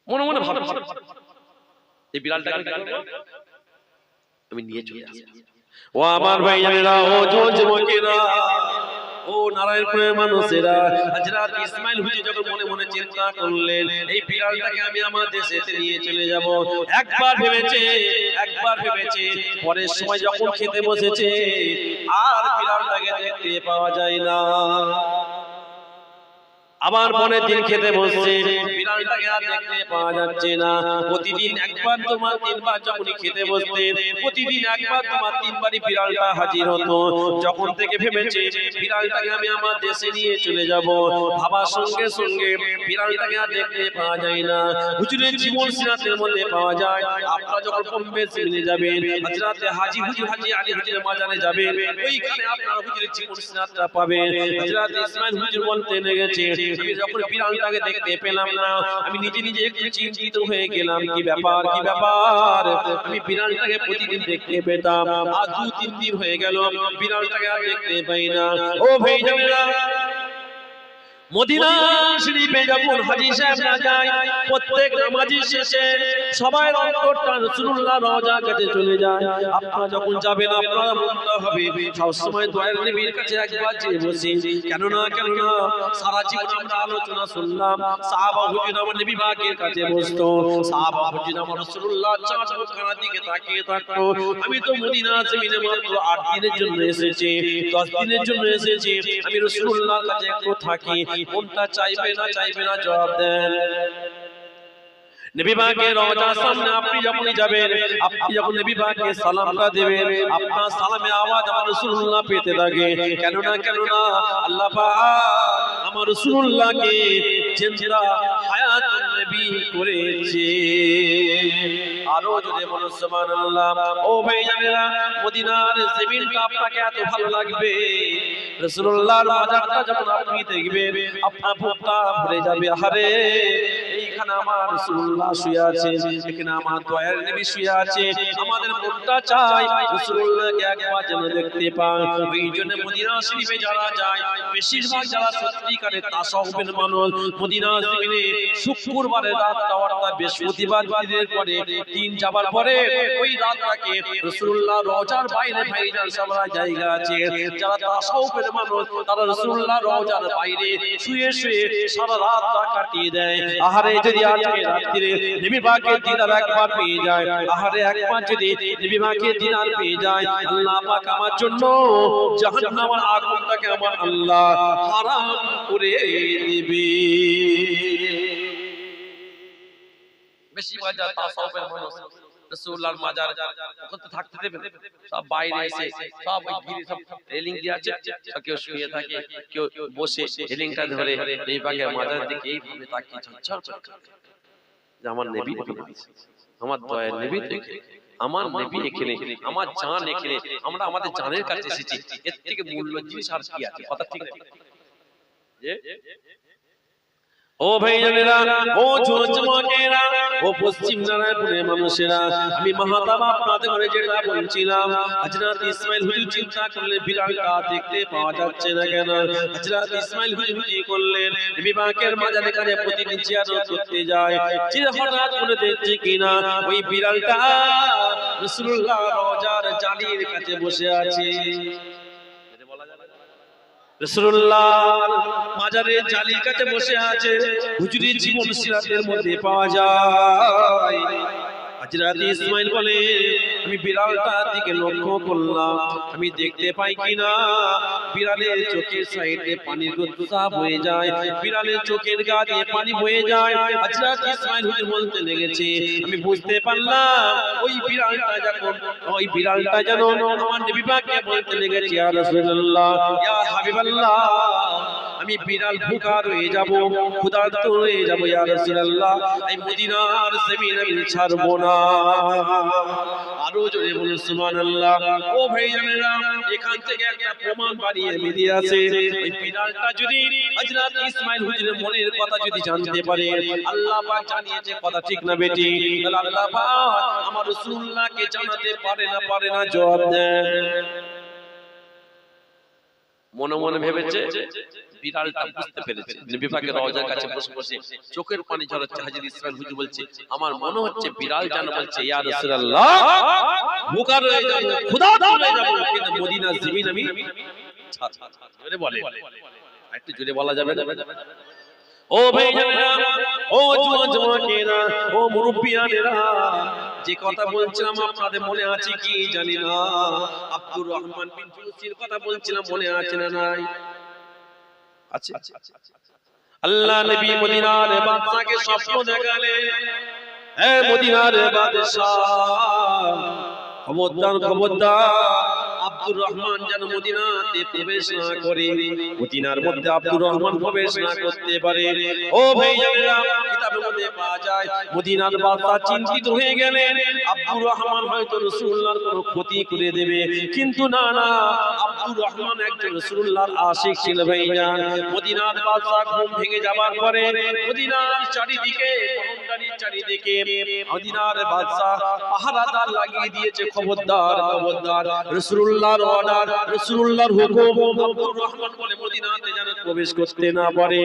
মনে মনে ভাবছি এই বিড়ালটাকে আমি নিয়ে চলে আসব ও আমার ভাইজানেরা ও যুবকেরা ও নারায়ণপুরের মানুষেরা হযরত ইসমাইল হুজুর যখন মনে মনে চিন্তা করলেন এই বিড়ালটাকে আমি আমার দেশে নিয়ে চলে যাব একবার ভেবেছে পরের সময় যখন খেতে বসেছে আর বিড়ালটাকে দেখতে পাওয়া যায় না আবার পরের দিন খেতে বসছে বিড়ালটাকে আর দেখতে পাওয়া যাচ্ছে না প্রতিদিন একবার তোমার তিনবার যখনই খেতে বসতেন প্রতিদিন একবার তোমার তিনবারই বিড়ালটা হাজির হতো যখন থেকে ভেবেছে বিড়ালটাকে আমি আমার দেশে নিয়ে চলে যাব ভাবার সঙ্গে সঙ্গে বিড়ালটাকে আর দেখতে পাওয়া যায় না হুজুরের জীবন সিরাতের মধ্যে পাওয়া যায় আপনারা যখন বোম্বে সিমলে যাবেন হযরত হাজী আলী হুজুরের মাজারে যাবেন ওইখানে আপনারা হুজুরের জীবন সিরাতটা পাবেন হযরত ইসমাইল হুজুর বলতে লেগেছে আমি যখন বিড়ালটাকে দেখতে পেলাম না আমি নিজে একটু চিন্তিত হয়ে গেলাম কি ব্যাপার আমি বিড়ালটাকে প্রতিদিন দেখতে পেতাম আর ২-৩ দিন হয়ে গেল বিড়ালটাকে আর দেখতে পাই না ও ভাইজানেরা মদিনা শরীফে যখন হাজী সাহেব না যায় প্রত্যেক নামাজের শেষে সবাই অন্তরটা রাসূলুল্লাহ রওজার কাছে চলে যায় আপনারা যখন যাবেন আপনারা মনটা হবে সব সময় দয়ার নবীর কাছে একবার যেয়ে বসি কেননা সারা জীবন আমরা আলোচনা শুনলাম সাহাবা হুজুর আমার নবী পাকের কাছে বসতো সাহাবা হুজুর আমার রাসূলুল্লাহ চাঁদের দিকে তাকিয়ে থাকতো আমি তো মদিনা জমিনে মাত্র ৮ দিনের জন্য এসেছি 10 দিনের জন্য এসেছি আমি রাসূলুল্লাহর কাছে একটু থাকি কোনটা চাইবে না জবাব দেন নবী পাকের রওজার সামনে আপনি যখনই যাবেন আপনি যখন নবী পাককে সালামটা দিবেন আপনার সালামের আওয়াজ আমার রাসূলুল্লাহ পেতে থাকে কেননা আল্লাহ পাক আমার রাসূলুল্লাহকে জিন্দা হায়াতুন নবী করেছে আরো যদি বলো সুবহানাল্লাহ ও ভাইজানেরা মদিনার জমিনটা আপনাকে এত ভালো লাগবে রাসূলুল্লাহর মাজারটা যখন আপনি দেখবেন আপনার বুকটা ভরে যাবে আরে আমার রাসূলুল্লাহ শুয়ে আছেন, এখানে আমার দয়ার নবী শুয়ে আছে। আমাদের মনটা চাই রাসূলুল্লাহকে একবার যেন দেখতে পাই। ওই জন্য মদিনা শরীফে যারা যায়, বেশিরভাগ যারা সত্যিকারের তাসাউফের মানুষ, মদিনা শরীফে শুক্রবারের রাতটা অর্থাৎ বৃহস্পতিবার দিনের পরে দিন যাবার পরে ওই রাতটাকে রাসূলুল্লাহ রওজার বাইরে ভাইজান সবার জায়গা আছে। যারা তাসাউফের মানুষ তারা রাসূলুল্লাহ রওজার বাইরে শুয়ে শুয়ে সারা রাতটা কাটিয়ে দেয়। আহারে যদি আজকে রাত্রিরে নবী পাকের দিদার একবার পেয়ে যায়, আহারে একবার যদি নবী পাকের দিদার পেয়ে যায়, আল্লাহ পাক আমার জন্য জাহান্নামের আগুনটাকে আমার আল্লাহ হারাম করে দিবে। বেশি বাজার তাসাউফের মানুষ রাসূলুল্লাহর মাজার ওখানে থাকতে দেবে, সব বাইরে এসে সব ওই গিরি সব রেলিং দিয়ে আছে, কেউ শুয়ে থাকে, কেউ বসে রেলিংটা ধরে এই পাকের মাজারের দিকে এইভাবে তাকিয়ে ঝরঝর করে যে আমার নবী আছে, আমার দয়ার নবী দেখে, আমার নবী এখানে, আমার জান এখানে, আমরা আমাদের জানের কাছে এসেছি, এর থেকে মূল্য জিনিস আর কি আছে? কথা ঠিক আছে? ও ভাইজানেরা, ও যুবকেরা, ও পশ্চিম নারায়ণপুরের মানুষেরা, আমি মাহাতাবা আপনাদের ঘরে যেটা বলছিলাম, হযরত ইসমাইল হুজুর চিন্তা করলেন বিড়ালটা দেখতে পাওয়া যাচ্ছে না কেন। হযরত ইসমাইল হুজুর কি করলেন, নবী পাকের মাজারে কাছে প্রতিদিন জিয়ারত করতে যায়, যে হঠাৎ করে দেখছে কিনা ওই বিড়ালটা রাসূলুল্লাহ রওজার জালির কাছে বসে আছে। রাসূলুল্লাহ মাজারের জালির কাছে বসে আছে। হুজুরের জীবন সিরাতের মধ্যে পাওয়া যায়, হযরত ইসমাইল বলে আমি বিড়ালটার দিকে লক্ষ্য করলাম, আমি দেখতে পাই কিনা বিড়ালের চোখের সাইডে পানির গোছা বয়ে যায়, বিড়ালের চোখের গা দিয়ে পানি বয়ে যায়। হযরত ইসমাইল হুজুর বলতে লেগেছে আমি বুঝতে পারলাম ওই বিড়ালটা যেন আমার নবী পাককে বলতে লেগেছে ইয়া রাসূলুল্লাহ, ইয়া হাবিবাল্লাহ, আমি বিড়াল ভুখা রয়ে যাব, ক্ষুধার্ত রয়ে যাব ইয়া রাসূলুল্লাহ, এই মদিনার জমিন আমি ছাড়ব না। আরো জোরে বলুন সুবহানাল্লাহ। ও ভাইজানেরা, এখান থেকে একটা প্রমাণ বাড়িয়ে বেরিয়ে আসে, ওই বিড়ালটা যদি হযরত ইসমাইল হুজুরের মনের কথা যদি জানতে পারে, আল্লাহ পাক জানিয়েছে কথা ঠিক না বেটি, তাহলে আল্লাহ পাক আমার রাসূলুল্লাহকে জানাতে পারে না জবাব দেন। মনে মনে ভেবেছে বিড়ালটা বুঝতে পেরেছে, নবী পাকের রওজার কাছে বসে বসে চোখের পানি ঝরাচ্ছে। হযরত ইসমাইল হুজুর বলছে আমার মনে হচ্ছে বিড়াল যেন বলছে ইয়া রাসূলুল্লাহ, ভুখা রয়ে যাব, ক্ষুধার্ত হয়ে যাব, কিন্তু মদিনার জমিন আমি জোরে বলে, একটু জোরে বলা যাবে না? ও ভাইজানেরা, ও যুবকেরা, ও মুরব্বিয়ানেরা, যে কথা বলছিলাম আপনাদের মনে আছে কি জানি না, আব্দুর রহমান বিন জুসির কথা বলছিলাম, মনে আছে না নাই? আছে। আল্লাহ নবী মদিনার বাদশাকে স্বপ্ন দেখালেন, হে মদিনার বাদশা, খবরদার আব্দুর রহমান যেন মদিনাতে প্রবেশ না করে, মদিনার মধ্যে আব্দুর রহমান প্রবেশ না করতে পারে। ও ভাইজানেরা, কিতাবের মধ্যে পাওয়া যায় মদিনার বাদশা চিন্তিত হয়ে গেলেন, আব্দুর রহমান হয়তো রাসূলুল্লাহর কোনো ক্ষতি করে দেবে, কিন্তু না, আব্দুর রহমান একজন রাসূলুল্লাহর আশিক ছিল ভাইজান। মদিনার বাদশা ঘুম ভেঙে যাবার পরে মদিনার চারিদিকে মদিনার বাদশা পাহারাদার লাগিয়ে দিয়েছে, খবরদার রাসূলুল্লাহর অর্ডার, রাসূলুল্লাহর হুকুম, আব্দুর রহমান বলে মদিনাতে যেন প্রবেশ করতে না পারে।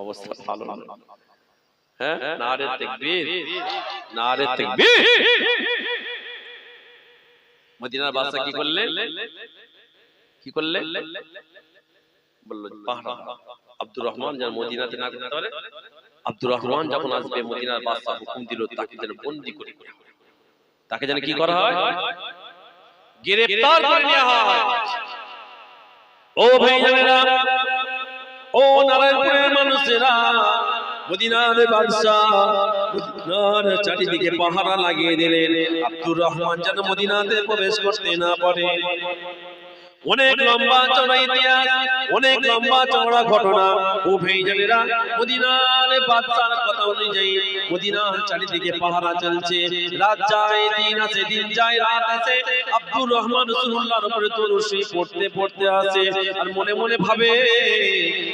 অবস্থা ভালো না, হ্যাঁ? নারে তাকবীর, নারে তাকবীর। মদিনার বাদশা কি করলেন? বলল পাহারা, আব্দুর রহমান যেন মদিনাতে না করতে পারে। আব্দুর রহমান যখন আসবে মদিনার বাদশা হুকুম দিল তাকে যেন বন্দী করে, তাকে যেন কি করা হয়? গ্রেফতার করে নেওয়া হয়। ও ভাইজানেরা, ও নারায়ণপুরের মানুষেরা, মদিনার বাদশা মদিনার চারিদিকে পাহারা লাগিয়ে দিলেন, আব্দুর রহমান যেন মদিনাতে প্রবেশ করতে না পারে। অনেক লম্বা চড়া ইতিহাস, অনেক লম্বা চড়া ঘটনা। ও ভাইজানেরা, মদিনার বাদশার কথা অনুযায়ী মদিনার চারিদিকে পাহারা চলছে, রাত যায় দিন আসে, দিন যায় রাত আসে। আব্দুর রহমান রাসূলুল্লাহর উপরে দরুদ শরীফ পড়তে পড়তে আসে আর মনে মনে ভাবে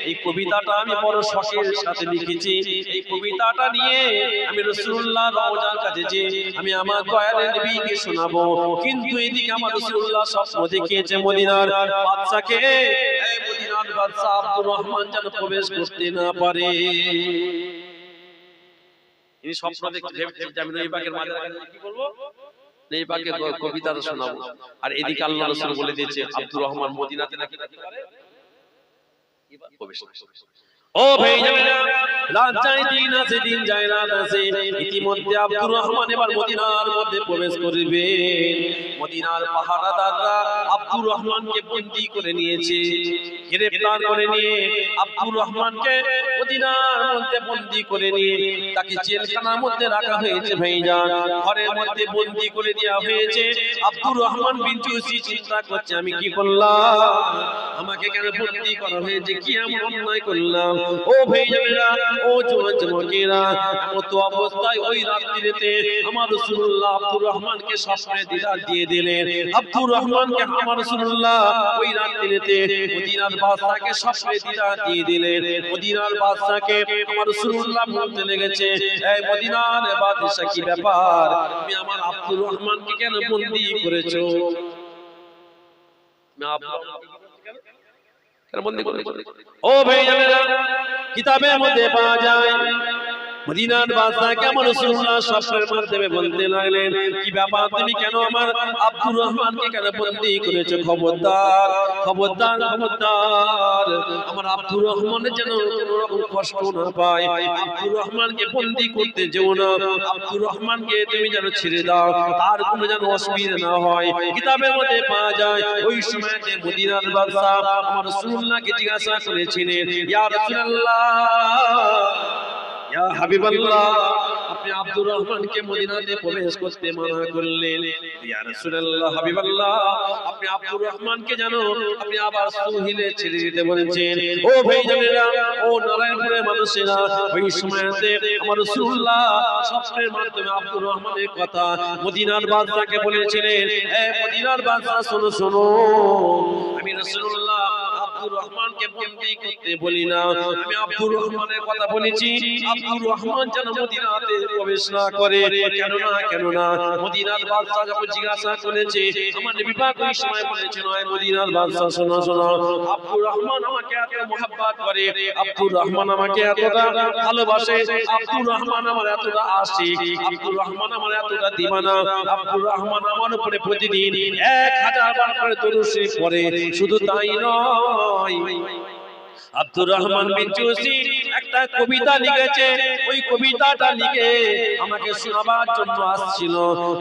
এই কবিতাটা আমি বড় শখের সাথে লিখেছি, এই কবিতাটা নিয়ে আমি রাসূলুল্লাহ রওজার কাছে যে আমি আমার দয়ার নবীকে শোনাবো। কিন্তু এদিকে আমার রাসূলুল্লাহ স্বপ্ন দেখিয়েছে মদিনার বাদশাকে, এই মদিনার বাদশা আব্দুর রহমান যেন প্রবেশ করতে না পারে। ইনি স্বপ্ন দেখতে ভেবেছে যে আমি নবী পাকের মাঝে কি বলবো, নবী পাকের কবিতাটা শোনাবো। আর এদিকে আল্লাহ রাসূল বলে দিয়েছে আব্দুর রহমান মদিনাতে নাকি পারে প্রবেশ। ও ভাই জানেনা, রাত যায় দিন আছে, দিন যায় রাত আছে, ইতিমধ্যে আব্দুর রহমান এবার মদিনার মধ্যে প্রবেশ করবে। মদিনার পাহারাদাররা আব্দুর রহমানকে বন্দী করে নিয়েছে, গ্রেফতার করে নিয়ে আব্দুর রহমানকে মদিনার মধ্যে বন্দী করে নিয়ে তাকে জেলখানার মধ্যে রাখা হয়েছে। ভাইজান, ঘরের মধ্যে বন্দী করে দেওয়া হয়েছে। আব্দুর রহমান বিন জুসি চিন্তা করছে আমি কি করলাম, আমাকে কেন বন্দী করা হয়েছে, কি এমন অন্যায় করলাম। ও ভাইজানেরা, ও জওয়ান যুবকেরা, এমতো অবস্থায় ওই রাত্রিতে আমার রাসূলুল্লাহ আব্দুর রহমানকে স্বপ্নে দিদার দিয়ে দিলেন। আব্দুর রহমানকে আমার রাসূলুল্লাহ ওই রাত্রিতে মদিনার বাদশাকে স্বপ্নে দিদার দিয়ে দিলেন। মদিনার বাদশাকে আমার রাসূলুল্লাহ বলতে লেগেছে, এই মদিনার বাদশা কি ব্যাপার, তুমি আমার আব্দুর রহমানকে কেন বন্দী করেছো? ও ভাইজানেরা, কিতাবের মধ্যে পাওয়া যায় মদিনার বাদশা কেমন রাসূলুল্লাহ স্বপ্নের মাধ্যমে বলতে লাগলেন, কি ব্যাপার, তুমি কেন আমার আব্দুর রহমানকে কেন বন্দী করেছো? খবরদার খবরদার খবরদার, আমার আব্দুর রহমানের যেন কোনো রকম কষ্ট না পায়, আব্দুর রহমানকে বন্দী করতে যেও না, আব্দুর রহমানকে তুমি যেন ছেড়ে দাও, তার কোনো যেন অসুবিধা না হয়। কিতাবের মধ্যে পাওয়া যায় ওই সময়তে মদিনার বাদশা আমার রাসূলুল্লাহকে জিজ্ঞাসা করেছিলেন, ইয়া রাসূলুল্লাহ, ইয়া হাবিবাল্লাহ, আপনি আব্দুর রহমানকে মদিনাতে প্রবেশ করতে মানা করলেন, ইয়া রাসূলুল্লাহ হাবিবাল্লাহ, আপনি আব্দুর রহমানকে জানো আপনি আবার সুহিলে ছেড়ে দিতে বলেছেন। ও ভাইজানেরা, ও নারায়ণপুরের মানুষেরা, ওই সময়তে আমার রাসূলুল্লাহ স্বপ্নের মাধ্যমে আব্দুর রহমানের কথা মদিনার বাদশাকে বলেছিলেন, এ মদিনার বাদশা শোনো শোনো, আমি রাসূলুল্লাহ আব্দুর রহমানকে বন্দী করতে বলি না, আমি আব্দুর রহমানের কথা বলেছি আব্দুর রহমান যেন মদিনাতে প্রবেশ না করে। কেন না মদিনার বাদশা যখন জিজ্ঞাসা করেছে আমার নবী পাক ওই সময় বলেছেন, ওই মদিনার বাদশা শোনো শোনো, আব্দুর রহমান আমাকে এত মহব্বত করে, আব্দুর রহমান আমাকে এতটা ভালোবাসে, আব্দুর রহমান আমার এতটা আশিক, আব্দুর রহমান আমার এতটা দিওয়ানা, আব্দুর রহমান আমার উপরে প্রতিদিন 1000 বার করে দরুদ শরীফ পড়ে। শুধু তাই নয়, আব্দুর রহমান বিন জুসি একটা কবিতা লিখেছে, ওই কবিতাটা লিখে আমাকে শোনাবার জন্য আসছিল।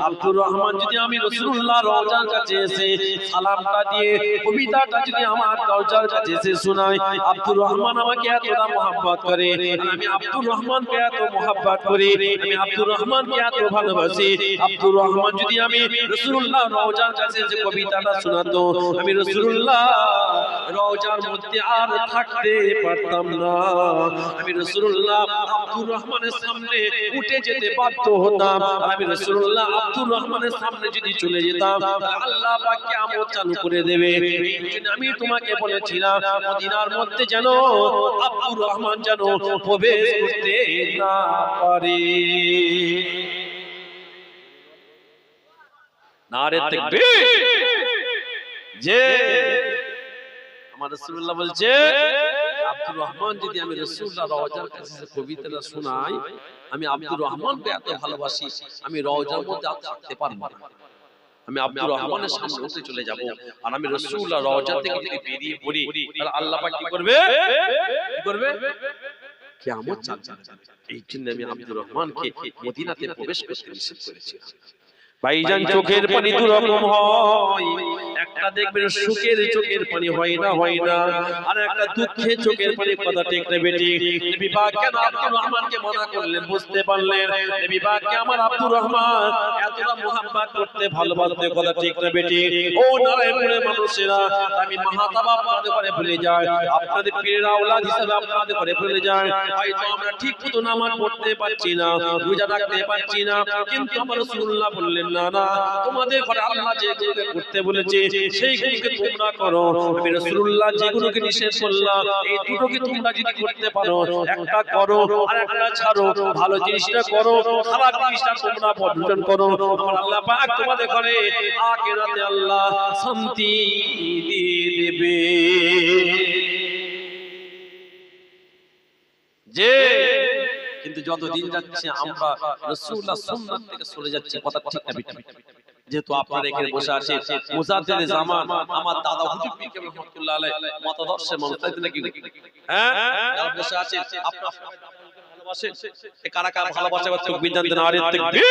আব্দুর রহমান যদি আমি রাসূলুল্লাহ রওজার কাছে এসে সালামটা দিয়ে কবিতাটা যদি আমার রওজার কাছে এসে শোনায়, আব্দুর রহমান আমাকে এতটা মহব্বত করে, আমি আব্দুর রহমানকে এত মহব্বত করি, আমি আব্দুর রহমানকে এত ভালোবাসি, আব্দুর রহমান যদি আমি রাসূলুল্লাহ রওজার কাছে এসে কবিতাটা শোনাতো, আমি রাসূলুল্লাহ রওজার মধ্যে আর থাকতে পারতাম না, আমি রাসূলুল্লাহ আব্দুর রহমানের সামনে উঠে যেতে বাধ্য হতাম, আমি রাসূলুল্লাহ আব্দুর রহমানের সামনে যদি চলে যেতাম আল্লাহ পাক কিয়ামত চালু করে দেবে। এইজন্য আমি তোমাকে বলেছিলাম মদিনার মধ্যে যেন আব্দুর রহমান যেন প্রবেশ করতে না পারে। নারে তাকবীর। যে আমার রাসূলুল্লাহ বলছে আব্দুর রহমান যদি আমি রাসূলুল্লাহ রওজার কাছে কবিতাটা শোনাই, আমি আব্দুর রহমানকে এত ভালোবাসি, আমি রওজার মধ্যে আর থাকতে পারবো না, আমি আব্দুর রহমানের সামনে উঠে চলে যাব, আর আমি রাসূলুল্লাহ রওজা থেকে যদি বেরিয়ে পড়ি তাহলে আল্লাহ পাক কি করবে, কিয়ামত চালু হবে। এই জন্য আমি আব্দুর রহমানকে মদিনাতে প্রবেশ করতে নিষেধ করেছি। ভাইজান, চোখের পানি দু রকম হয়, একটা দেখবেন সুখের চোখের পানি হয় না, আর একটা দুঃখের চোখের পানি। কথা ঠিক না বেটি? নবী পাক কেন আব্দুর রহমানকে মানা করলেন? বুঝতে পারলেন নবী পাককে আমার আব্দুর রহমান এতটা মুহাব্বত করতে ভালোবাসতে। কথা ঠিক না বেটি? ও নারায়ণপুরের মানুষেরা, আমি মাহাতাবা আপনাদের করে ভুলে যাই, আপনাদের পীরের আওলাদ হিসেবে আপনাদের করে ভুলে যাই, হয়তো আমরা ঠিক মতো নামাজ পড়তে পারছি না, রোজা রাখতে পারছি না, কিন্তু আমার রাসূলুল্লাহ বললেন না না, তোমাদের ঘরে আল্লাহ যেগুলো করতে বলেছে সেইগুলোকে তোমরা করো। নবী রাসূলুল্লাহ যেগুলোকে নিষেধ করলাম এই দুটোকে তোমরা যদি করতে পারো, একটা করো আর একটা ছাড়ো, ভালো জিনিসটা করো, খারাপ জিনিসটা তোমরা বর্জন করো, আমার আল্লাহ পাক তোমাদের ঘরে আখিরাতে আল্লাহ শান্তি দিয়ে দেবে। যে কিন্তু যত দিন যাচ্ছে আমরা রাসূলুল্লাহ সুন্নাত থেকে সরে যাচ্ছি, কথা ঠিক না বেটা? যেহেতু আপনারা এখানে বসে আছেন, মুজাদ্দিদে জামান আমার দাদা হুজুর পীর কেবলা রাহমাতুল্লাহ আলাইহি মতাদর্শে মমতাজ নাকি, হ্যাঁ যারা বসে আছেন আপনারা ভালোবাসেন, কারা কারা ভালোবাসে তাকবীর দেন, নারে তাকবীর।